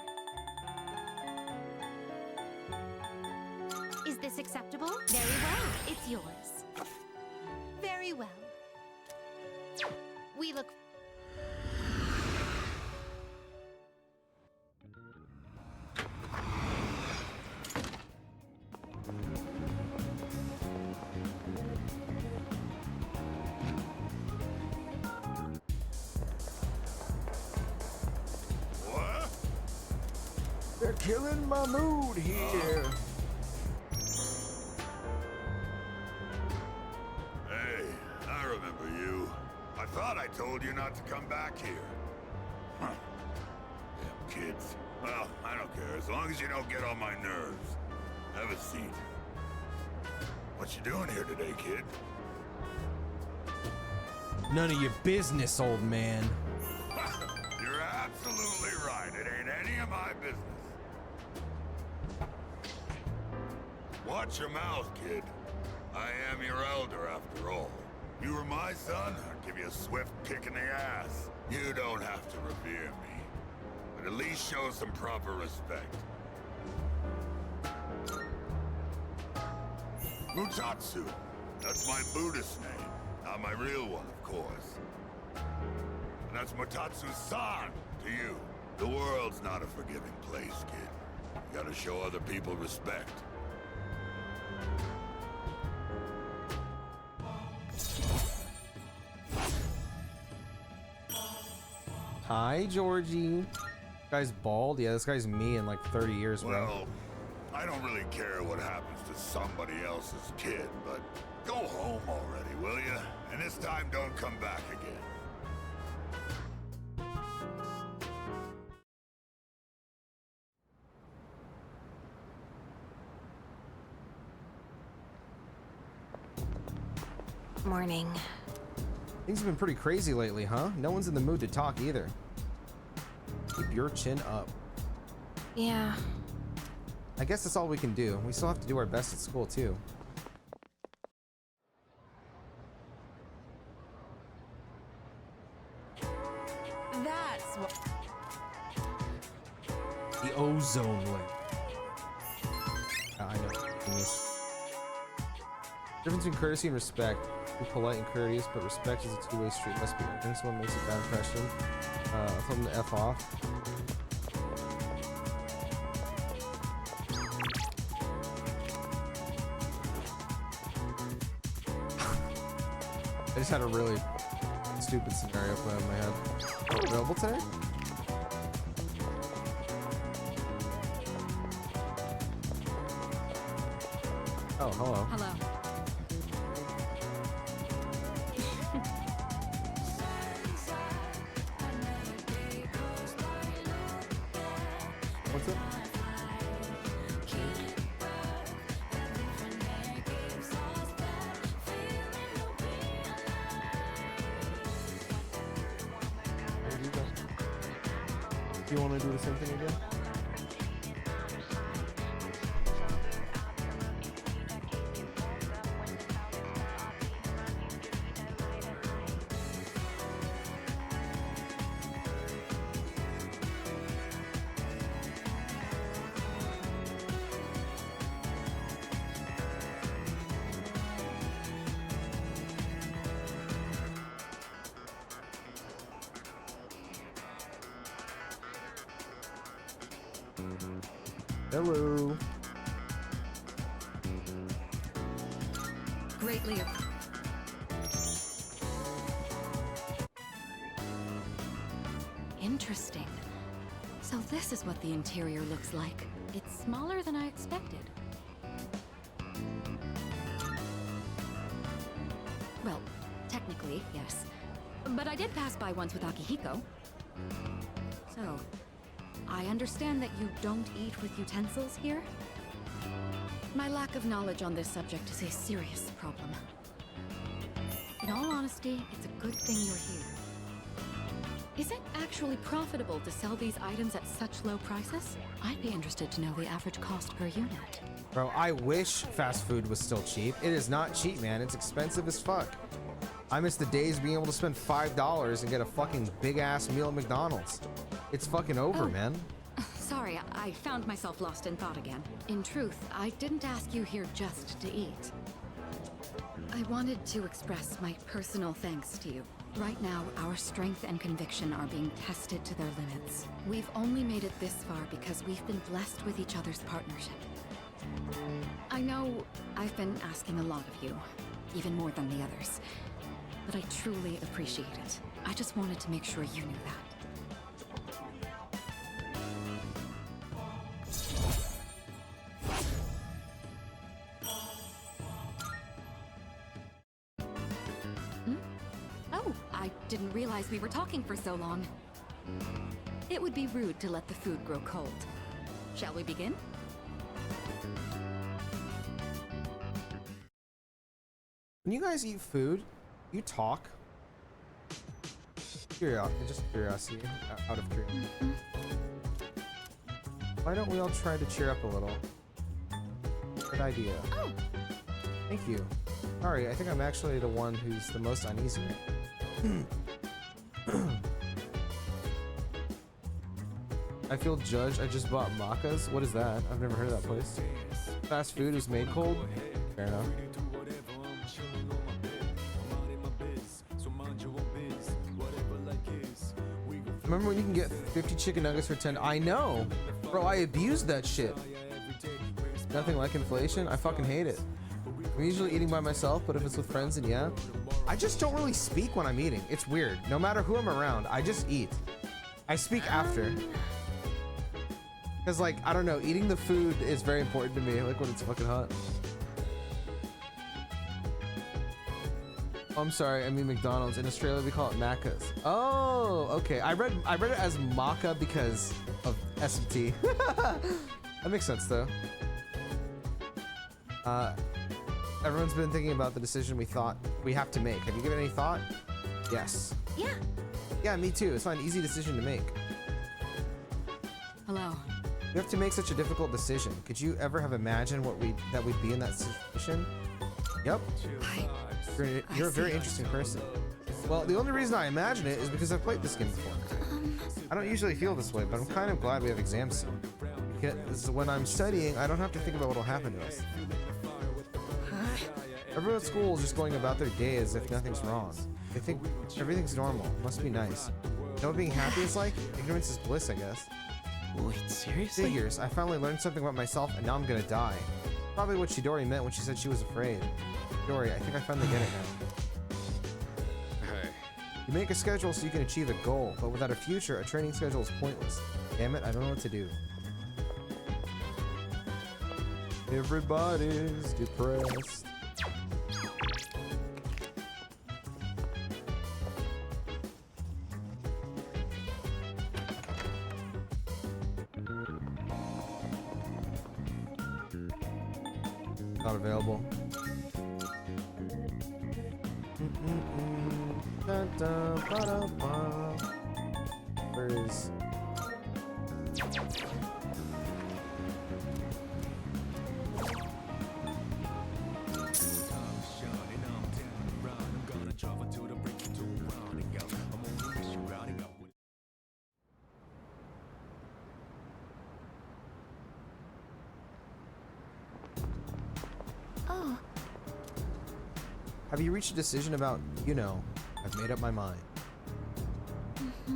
Is this acceptable? Very well. It's yours. Very well. We look. What? They're killing my mood here. Hey, I remember you. I thought I told you not to come back here. Huh. Damn kids. Well, I don't care, as long as you don't get on my nerves. Have a seat. What you doing here today, kid? None of your business, old man. You're absolutely right. It ain't any of my business. Watch your mouth, kid. I am your elder, after all. You were my son, I'd give you a swift kick in the ass. You don't have to revere me, but at least show some proper respect. Mutatsu. That's my Buddhist name. Not my real one, of course. And that's Motatsu-san to you. The world's not a forgiving place, kid. You gotta show other people respect. Hi, Georgie. Guy's bald. Yeah, this guy's me in like 30 years, bro. Well, I don't really care what happens to somebody else's kid, but go home already, will you? And this time don't come back again. Morning. Things have been pretty crazy lately, huh? No one's in the mood to talk either. Keep your chin up. Yeah. I guess that's all we can do. We still have to do our best at school, too. That's what. The ozone layer. I know. Genius. Difference between courtesy and respect. Be polite and courteous, but respect is a two-way street. Must be earned. Someone makes a bad impression. Tell them to F off. I just had a really stupid scenario planned in my head. Available today? Oh, hello. Hello. What's it? Do you want to do the same thing again? Hello. Greatly. Interesting. So this is what the interior looks like. It's smaller than I expected. Well, technically, yes. But I did pass by once with Akihiko. So, I understand that you don't eat with utensils here? My lack of knowledge on this subject is a serious problem. In all honesty, it's a good thing you're here. Is it actually profitable to sell these items at such low prices? I'd be interested to know the average cost per unit. Bro, I wish fast food was still cheap. It is not cheap, man. It's expensive as fuck. I miss the days being able to spend $5 and get a fucking big-ass meal at McDonald's. It's fucking over, man. Sorry, I found myself lost in thought again. In truth, I didn't ask you here just to eat. I wanted to express my personal thanks to you. Right now, our strength and conviction are being tested to their limits. We've only made it this far because we've been blessed with each other's partnership. I know I've been asking a lot of you, even more than the others, but I truly appreciate it. I just wanted to make sure you knew that. I didn't realize we were talking for so long. It would be rude to let the food grow cold. Shall we begin? When you guys eat food, you talk. Just curiosity, out of curiosity. Why don't we all try to cheer up a little? Good idea. Oh. Thank you. Sorry, I think I'm actually the one who's the most uneasy. I feel judged. I just bought Macca's. What is that? I've never heard of that place. Fast food is made cold? Fair enough. Remember when you can get 50 chicken nuggets for 10? I know, bro. I abused that shit. Nothing like inflation. I fucking hate it. I'm usually eating by myself, but if it's with friends, then yeah. I just don't really speak when I'm eating. It's weird. No matter who I'm around, I just eat. I speak after. Because, like, I don't know, eating the food is very important to me, like when it's fucking hot. Oh, I'm sorry, I mean McDonald's. In Australia, we call it Macca's. Oh, okay. I read it as Maca because of SMT. That makes sense, though. Everyone's been thinking about the decision we thought we have to make. Have you given any thought? Yes. Yeah. Yeah, me too. It's not an easy decision to make. Hello. You have to make such a difficult decision. Could you ever have imagined that we'd be in that situation? Yep. You're a very interesting person. Well, the only reason I imagine it is because I've played this game before. I don't usually feel this way, but I'm kind of glad we have exams soon. Because when I'm studying, I don't have to think about what'll happen to us. Everyone at school is just going about their day as if nothing's wrong. They think everything's normal. Must be nice. You know what being happy is like? Ignorance is bliss, I guess. Wait, seriously? Figures. I finally learned something about myself, and now I'm gonna die. Probably what Chidori meant when she said she was afraid. Chidori, I think I finally get it now. Hey. You make a schedule so you can achieve a goal, but without a future, a training schedule is pointless. Damn it, I don't know what to do. Everybody's depressed. Not available. Where is... Oh, Have you reached a decision about, you know, I've made up my mind.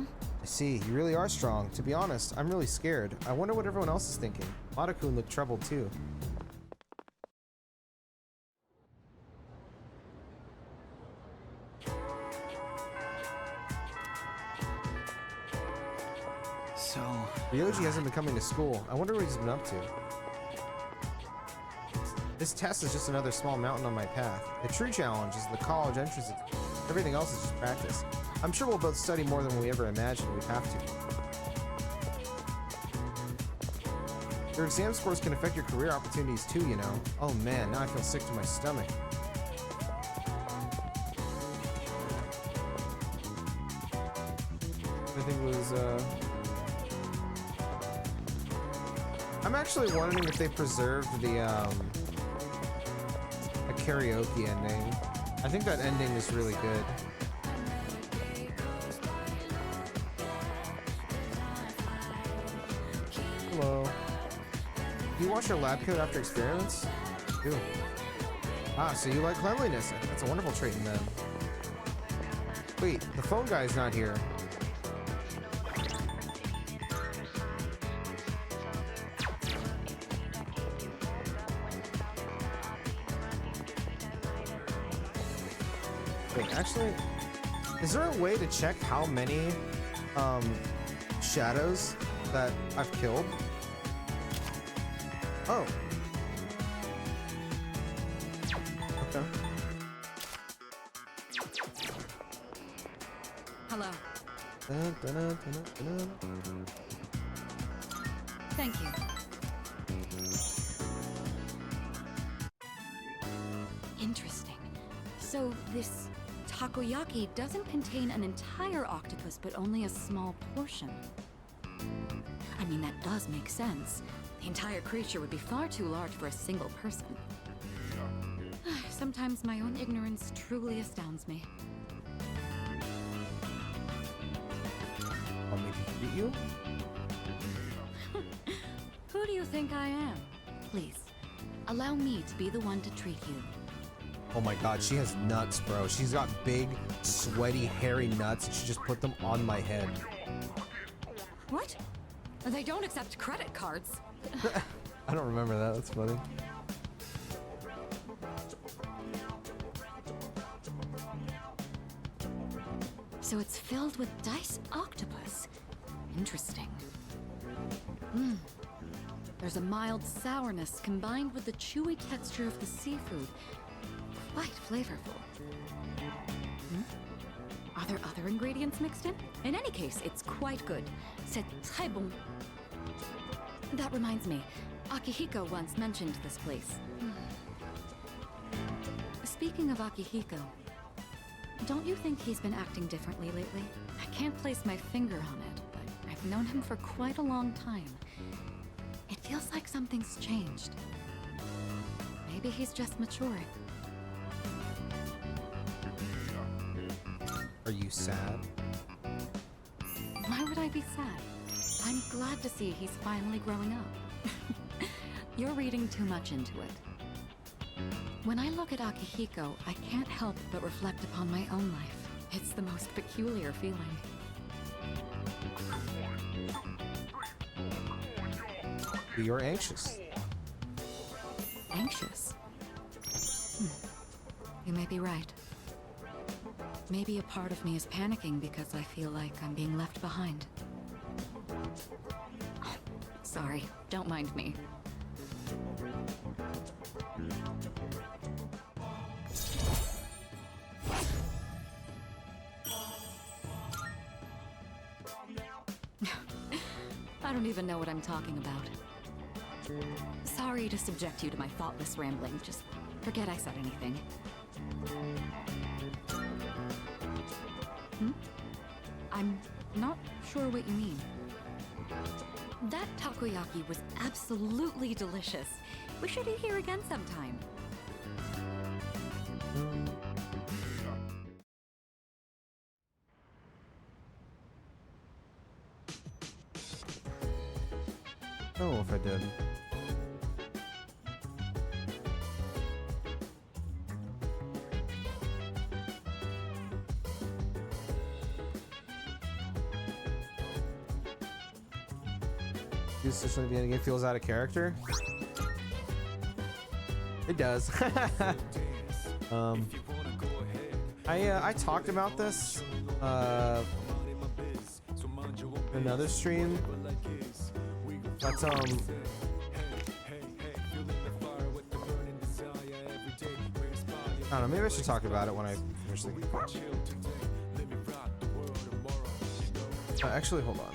I see, you really are strong. To be honest, I'm really scared. I wonder what everyone else is thinking. Madakun looked troubled too. So... Ryoji hasn't been coming to school. I wonder what he's been up to. This test is just another small mountain on my path. The true challenge is the college entrance. Everything else is just practice. I'm sure we'll both study more than we ever imagined we'd have to. Your exam scores can affect your career opportunities too, you know. Oh man, now I feel sick to my stomach. Everything was, I'm actually wondering if they preserved the, karaoke ending. I think that ending is really good. Hello. Do you wash your lab coat after experiments? I do. Ah, so you like cleanliness. That's a wonderful trait in them. Wait, the phone guy's not here. Wait, actually, is there a way to check how many shadows that I've killed? Oh. Okay. Hello. Thank you. Interesting. So this takoyaki doesn't contain an entire octopus, but only a small portion. I mean, that does make sense. The entire creature would be far too large for a single person. Sometimes my own ignorance truly astounds me. Want me to treat you? Who do you think I am? Please, allow me to be the one to treat you. Oh my god, she has nuts, bro. She's got big, sweaty, hairy nuts, and she just put them on my head. What? They don't accept credit cards. I don't remember that. That's funny. So it's filled with diced octopus. Interesting. There's a mild sourness combined with the chewy texture of the seafood. Quite flavorful. Are there other ingredients mixed in? In any case, it's quite good. C'est très bon. That reminds me, Akihiko once mentioned this place. Speaking of Akihiko, don't you think he's been acting differently lately? I can't place my finger on it, but I've known him for quite a long time. It feels like something's changed. Maybe he's just maturing. Are you sad? Why would I be sad? I'm glad to see he's finally growing up. You're reading too much into it. When I look at Akihiko, I can't help but reflect upon my own life. It's the most peculiar feeling. You're anxious. Anxious? You may be right. Maybe a part of me is panicking because I feel like I'm being left behind. Sorry, don't mind me. I don't even know what I'm talking about. Sorry to subject you to my thoughtless rambling. Just forget I said anything. I'm not sure what you mean. That takoyaki was absolutely delicious. We should eat here again sometime. I don't know if I did. This one beginning, it feels out of character. It does. I talked about this in another stream, but I don't know, maybe I should talk about it when I finish the actually, hold on.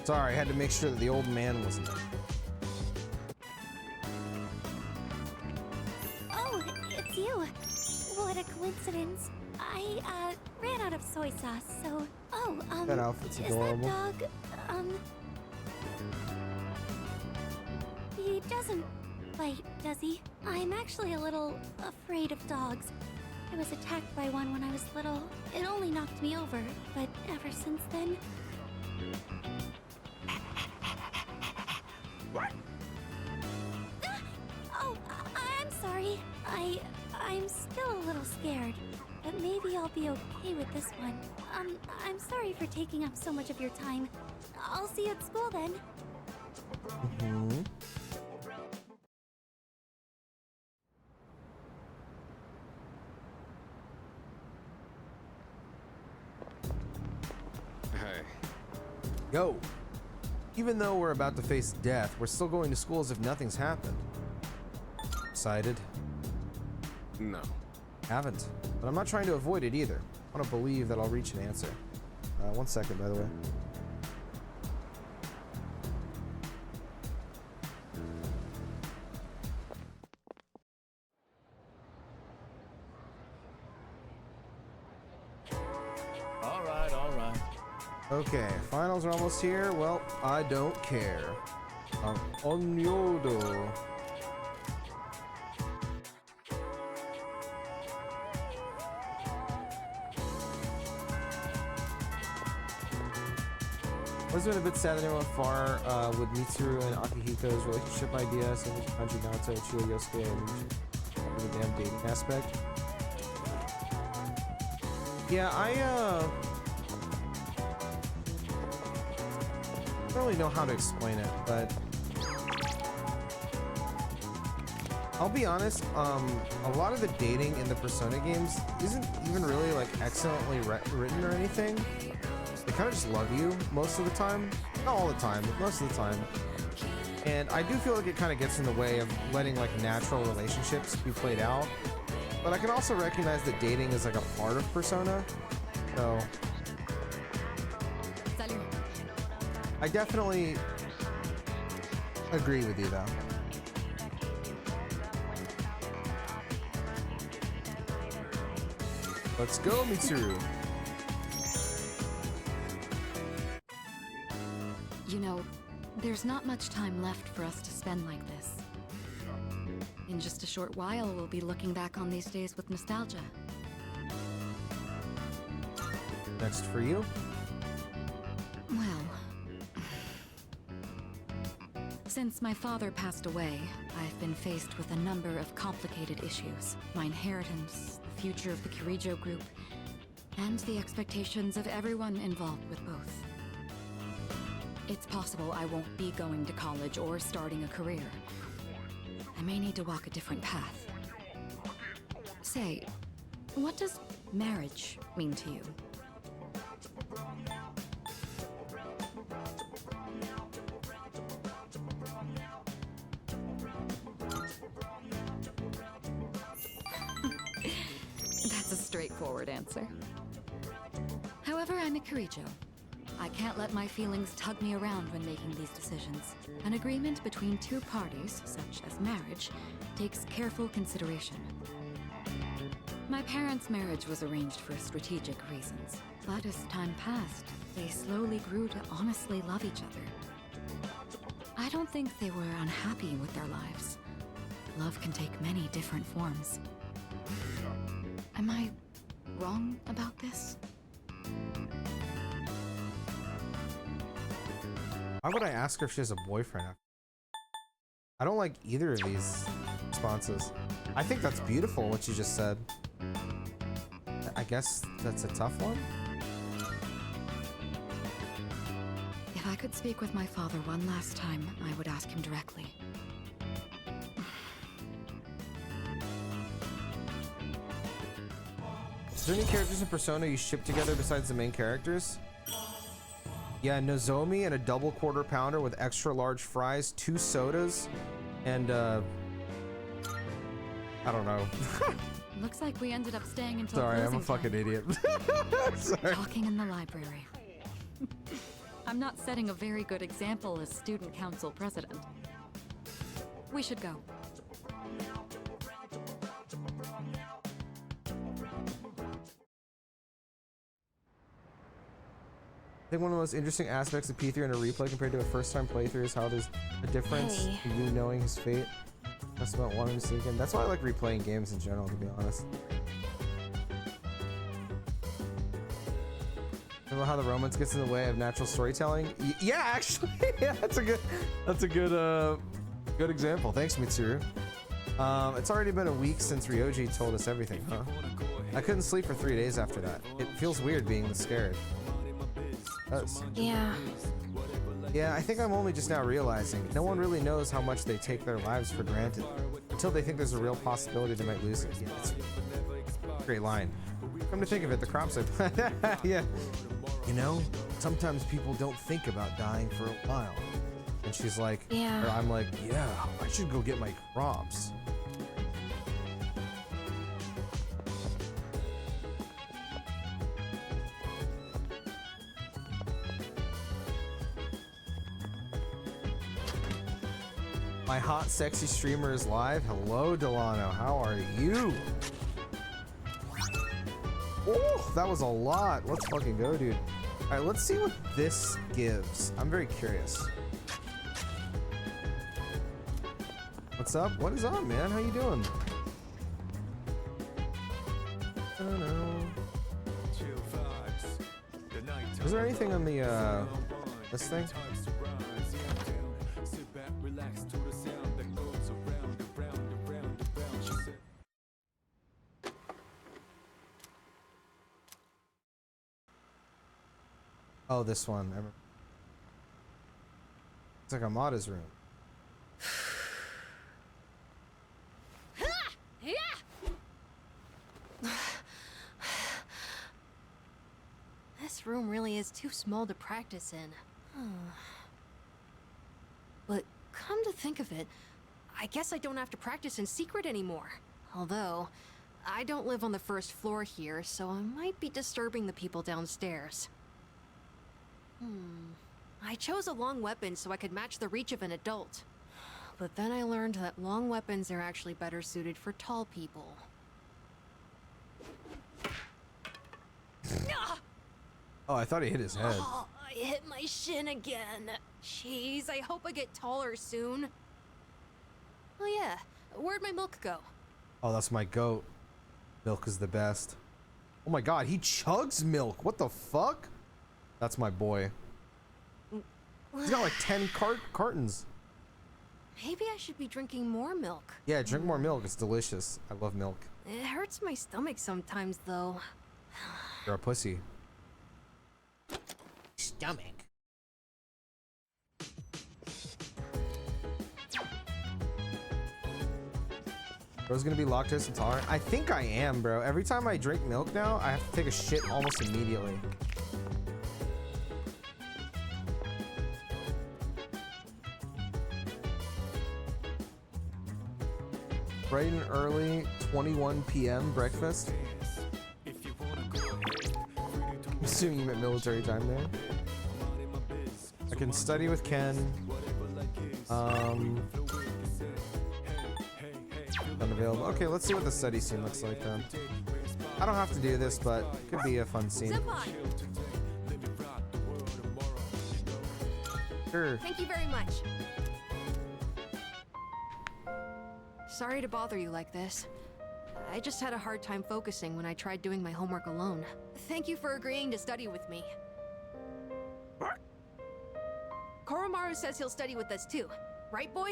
Sorry, I had to make sure that the old man wasn't there. Oh, it's you. What a coincidence. I ran out of soy sauce, so... Oh, That outfit's is adorable. that dog, he doesn't bite, does he? I'm actually a little afraid of dogs. I was attacked by one when I was little. It only knocked me over, but ever since then... Oh, I'm sorry. I'm still a little scared, but maybe I'll be okay with this one. I'm sorry for taking up so much of your time. I'll see you at school then. Hey. Yo. Even though we're about to face death, we're still going to school as if nothing's happened. Excited? No. Haven't. But I'm not trying to avoid it either. I want to believe that I'll reach an answer. 1 second, by the way. All right. Okay, finals are almost here. Well, I don't care. Onyodo. I was a bit sad that they went far with Mitsuru and Akihiko's relationship idea, so Kanji Nato, Chiyo Yosuke, and the damn dating aspect. Yeah, I don't really know how to explain it, but I'll be honest, a lot of the dating in the Persona games isn't even really like excellently written or anything. They kind of just love you most of the time. Not all the time, but most of the time. And I do feel like it kind of gets in the way of letting like natural relationships be played out. But I can also recognize that dating is like a part of Persona. So Salut. I definitely agree with you though. Let's go, Mitsuru. You know, there's not much time left for us to spend like this. In just a short while, we'll be looking back on these days with nostalgia. Next for you. Well, since my father passed away, I've been faced with a number of complicated issues. My inheritance, the future of the Kirijo group, and the expectations of everyone involved with both. It's possible I won't be going to college or starting a career. I may need to walk a different path. Say, what does marriage mean to you? That's a straightforward answer. However, I'm a Kirijo. I can't let my feelings tug me around when making these decisions. An agreement between two parties, such as marriage, takes careful consideration. My parents' marriage was arranged for strategic reasons, but as time passed, they slowly grew to honestly love each other. I don't think they were unhappy with their lives. Love can take many different forms. Am I wrong about this? Why would I ask her if she has a boyfriend? I don't like either of these responses. I think that's beautiful what you just said. I guess that's a tough one. If I could speak with my father one last time, I would ask him directly. Is there any characters in Persona you ship together besides the main characters? Yeah, Nozomi and a double quarter pounder with extra large fries, 2 sodas, and I don't know. Looks like we ended up staying until Sorry, I'm a closing fucking time. idiot. Sorry. Talking in the library. I'm not setting a very good example as student council president. We should go. I think one of the most interesting aspects of P3 in a replay compared to a first-time playthrough is how there's a difference in you knowing his fate. That's about wanting to see again. That's why I like replaying games in general, to be honest. Remember how the romance gets in the way of natural storytelling? Yeah, actually, yeah, that's a good example. Thanks, Mitsuru. It's already been a week since Ryoji told us everything, huh? I couldn't sleep for 3 days after that. It feels weird being this scared. Yeah. Yeah, I think I'm only just now realizing no one really knows how much they take their lives for granted until they think there's a real possibility they might lose it. Yeah, that's a great line. Come to think of it, the crop said, yeah. You know, sometimes people don't think about dying for a while. And she's like, yeah. Or I'm like, yeah, I should go get my crops. My hot, sexy streamer is live. Hello, Delano. How are you? Oh, that was a lot. Let's fucking go, dude. All right, let's see what this gives. I'm very curious. What's up? What is up, man? How you doing? I don't know. Is there anything on the, this thing? Oh, this one. I remember. It's like Amada's room. This room really is too small to practice in. But come to think of it, I guess I don't have to practice in secret anymore. Although, I don't live on the first floor here, so I might be disturbing the people downstairs. I chose a long weapon so I could match the reach of an adult. But then I learned that long weapons are actually better suited for tall people. Oh, I thought he hit his head. Oh, I hit my shin again. Jeez, I hope I get taller soon. Oh yeah, where'd my milk go? Oh, that's my goat. Milk is the best. Oh my god, he chugs milk. What the fuck? That's my boy. He's got like 10 cartons. Maybe I should be drinking more milk. Yeah, drink more milk. It's delicious. I love milk. It hurts my stomach sometimes, though. You're a pussy. Stomach. Bro's gonna be lactose intolerant. I think I am, bro. Every time I drink milk now, I have to take a shit almost immediately. Bright and early, 21 p.m. breakfast. I'm assuming you meant military time there. I can study with Ken. Unavailable. Okay, let's see what the study scene looks like then. I don't have to do this, but it could be a fun scene. Sure. Thank you very much. Sorry to bother you like this. I just had a hard time focusing when I tried doing my homework alone. Thank you for agreeing to study with me. Koromaru says he'll study with us too. Right, boy?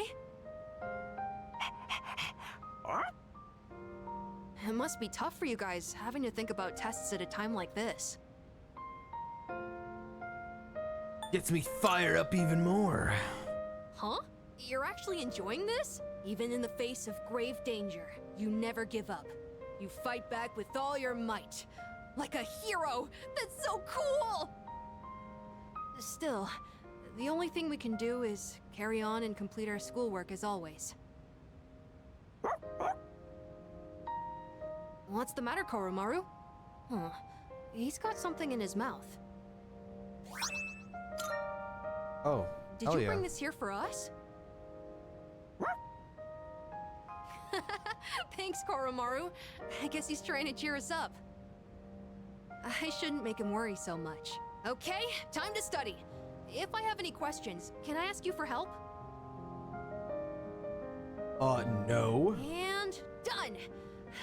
It must be tough for you guys, having to think about tests at a time like this. Gets me fired up even more. Huh? You're actually enjoying this? Even in the face of grave danger, you never give up. You fight back with all your might. Like a hero! That's so cool! Still, the only thing we can do is carry on and complete our schoolwork as always. What's the matter, Koromaru? Huh. He's got something in his mouth. Oh, Did you bring this here for us? Thanks, Koromaru. I guess he's trying to cheer us up. I shouldn't make him worry so much. Okay, time to study. If I have any questions, can I ask you for help? No. And done!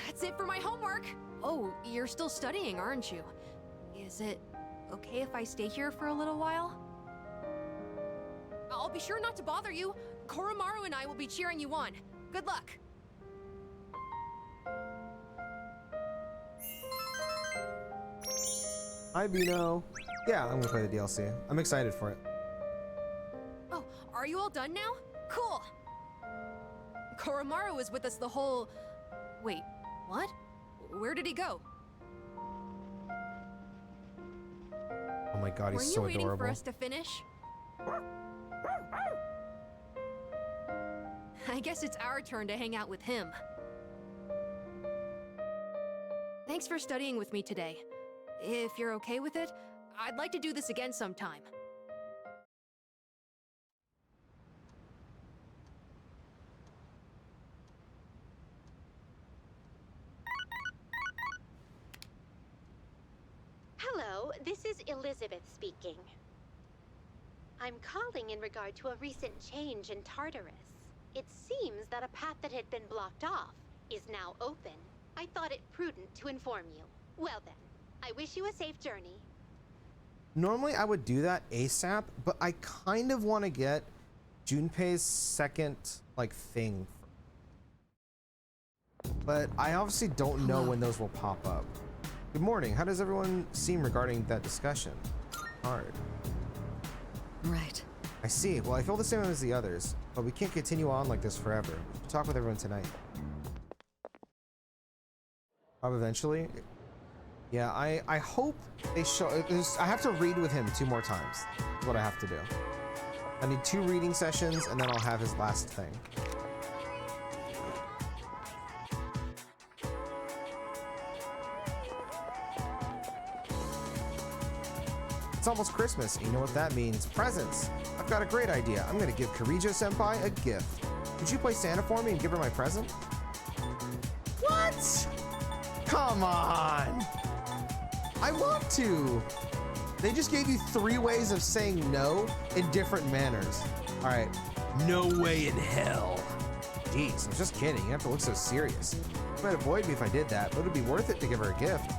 That's it for my homework! Oh, you're still studying, aren't you? Is it okay if I stay here for a little while? I'll be sure not to bother you. Koromaru and I will be cheering you on. Good luck! Hi, Bino. Yeah, I'm gonna play the DLC. I'm excited for it. Oh, are you all done now? Cool! Koromaru was with us the whole... Wait, what? Where did he go? Oh my god, he's so adorable. Were you waiting for us to finish? I guess it's our turn to hang out with him. Thanks for studying with me today. If you're okay with it, I'd like to do this again sometime. Hello, this is Elizabeth speaking. I'm calling in regard to a recent change in Tartarus. It seems that a path that had been blocked off is now open. I thought it prudent to inform you. Well then, I wish you a safe journey. Normally I would do that ASAP, but I kind of want to get Junpei's second thing. But I obviously don't know when those will pop up. Good morning. How does everyone seem regarding that discussion? hard. Right. I see. Well, I feel the same as the others, but we can't continue on like this forever. We should talk with everyone tonight. Eventually. Yeah, I hope they show. I have to read with him 2 more times. That's what I have to do. I need 2 reading sessions, and then I'll have his last thing. It's almost Christmas, and you know what that means. Presents! I've got a great idea. I'm gonna give Kirijo-senpai a gift. Could you play Santa for me and give her my present? What? Come on! I want to! They just gave you 3 ways of saying no in different manners. Alright, no way in hell. Jeez, I'm just kidding. You have to look so serious. You might avoid me if I did that, but it would be worth it to give her a gift.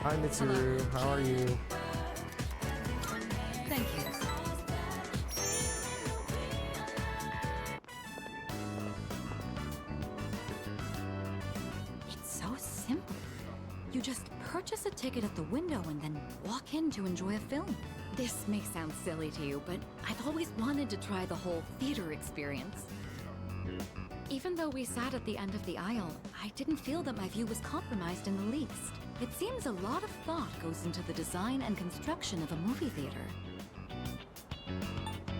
Hi, Mitsuru. How are you? Thank you. It's so simple. You just purchase a ticket at the window and then walk in to enjoy a film. This may sound silly to you, but I've always wanted to try the whole theater experience. Even though we sat at the end of the aisle, I didn't feel that my view was compromised in the least. It seems a lot of thought goes into the design and construction of a movie theater.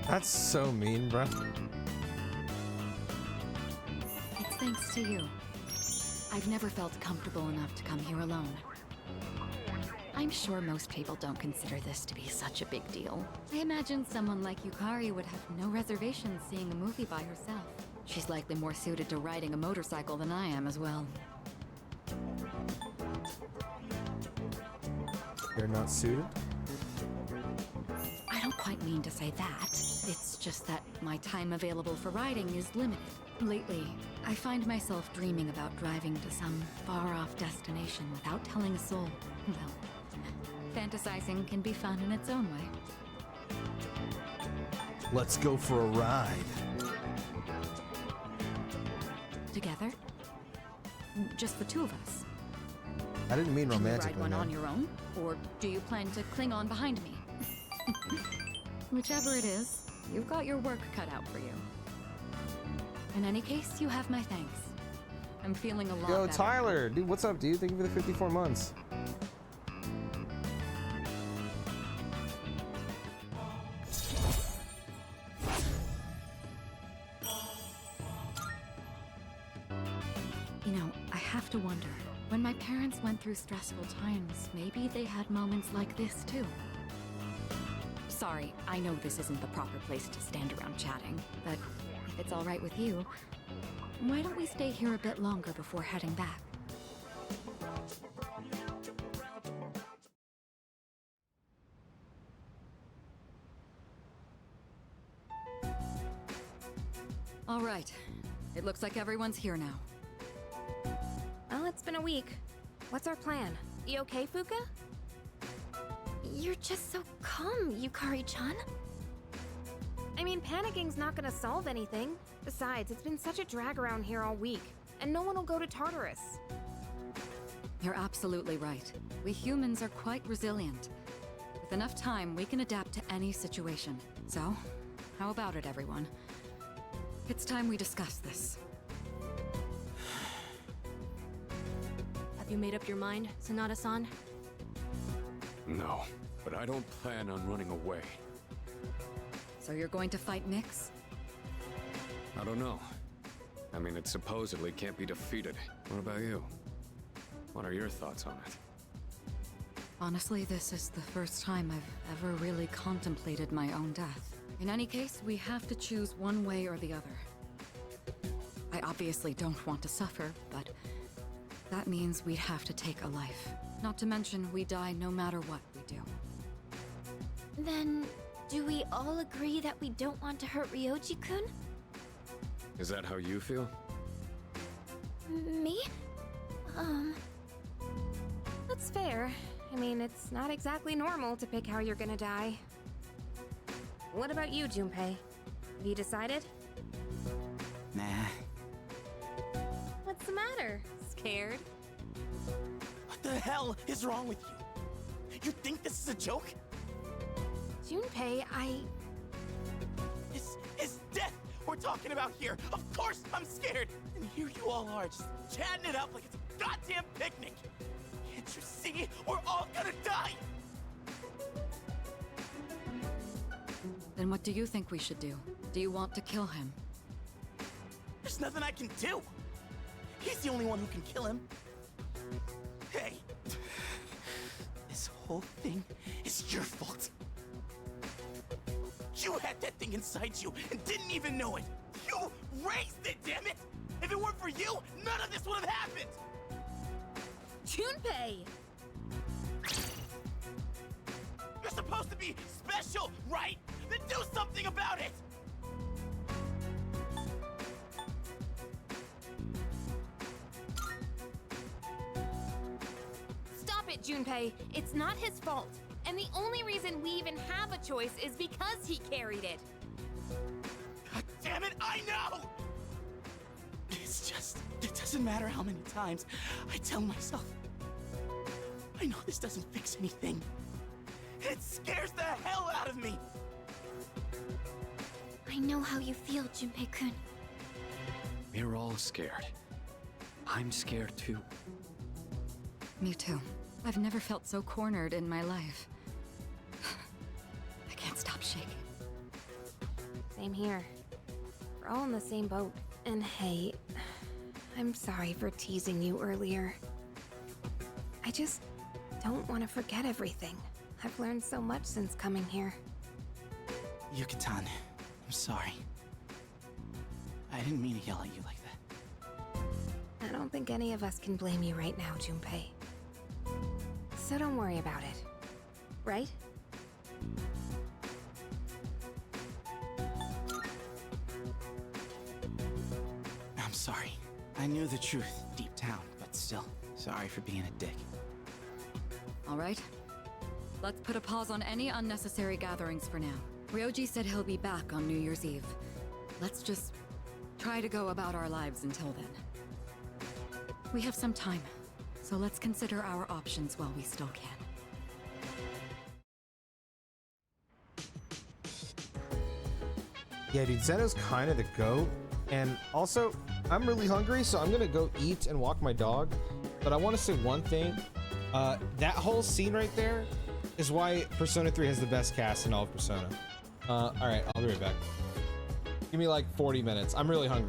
That's so mean, bruh. It's thanks to you. I've never felt comfortable enough to come here alone. I'm sure most people don't consider this to be such a big deal. I imagine someone like Yukari would have no reservations seeing a movie by herself. She's likely more suited to riding a motorcycle than I am as well. You're not suited? I don't quite mean to say that. It's just that my time available for riding is limited. Lately, I find myself dreaming about driving to some far-off destination without telling a soul. Well, fantasizing can be fun in its own way. Let's go for a ride. Together? Just the 2 of us? I didn't mean Can you romantically, ride one man. on your own? Or do you plan to cling on behind me? Whichever it is, you've got your work cut out for you. In any case, you have my thanks. I'm feeling a lot Yo, better. Tyler! Dude, what's up, dude? Thank you for the 54 months. You know, I have to wonder, when my parents went through stressful times, maybe they had moments like this too. Sorry, I know this isn't the proper place to stand around chatting, but if it's all right with you, why don't we stay here a bit longer before heading back? All right, it looks like everyone's here now. Well, it's been a week. What's our plan? You okay, Fuka? You're just so calm, Yukari-chan. I mean, panicking's not gonna solve anything. Besides, it's been such a drag around here all week, and no one will go to Tartarus. You're absolutely right. We humans are quite resilient. With enough time, we can adapt to any situation. So, how about it, everyone? It's time we discuss this. Have you made up your mind, Sanada-san? No, but I don't plan on running away. So you're going to fight Nyx? I don't know. I mean, it supposedly can't be defeated. What about you? What are your thoughts on it? Honestly, this is the first time I've ever really contemplated my own death. In any case, we have to choose one way or the other. I obviously don't want to suffer, but that means we'd have to take a life. Not to mention, we die no matter what we do. Then, do we all agree that we don't want to hurt Ryoji-kun? Is that how you feel? Me? That's fair. I mean, it's not exactly normal to pick how you're gonna die. What about you, Junpei? Have you decided? Nah. What's the matter? scared? What the hell is wrong with you? You think this is a joke? Junpei, His death we're talking about here. Of course I'm scared. And here you all are, just chatting it up like it's a goddamn picnic. Can't you see? We're all gonna die. Then what do you think we should do? Do you want to kill him? There's nothing I can do. He's the only one who can kill him. Hey, this whole thing is your fault. You had that thing inside you and didn't even know it. You raised it, damn it! If it weren't for you, none of this would have happened. Junpei! You're supposed to be special, right? Then do something about it! Stop it, Junpei. It's not his fault. And the only reason we even have a choice is because he carried it. God damn it, I know! It's just, it doesn't matter how many times I tell myself. I know this doesn't fix anything. It scares the hell out of me! I know how you feel, Junpei-kun. We're all scared. I'm scared too. Me too. I've never felt so cornered in my life. I can't stop shaking. Same here. We're all in the same boat. And hey, I'm sorry for teasing you earlier. I just don't want to forget everything. I've learned so much since coming here. Yuka-tan, I'm sorry. I didn't mean to yell at you like that. I don't think any of us can blame you right now, Junpei. So don't worry about it. Right? I'm sorry. I knew the truth deep down, but still, sorry for being a dick. All right. Let's put a pause on any unnecessary gatherings for now. Ryoji said he'll be back on New Year's Eve. Let's just try to go about our lives until then. We have some time, so let's consider our options while we still can. Yeah, dude, Zeno's kind of the GOAT. And also, I'm really hungry, so I'm gonna go eat and walk my dog. But I want to say one thing. That whole scene right there is why Persona 3 has the best cast in all of Persona. All right, I'll be right back. Give me like 40 minutes. I'm really hungry.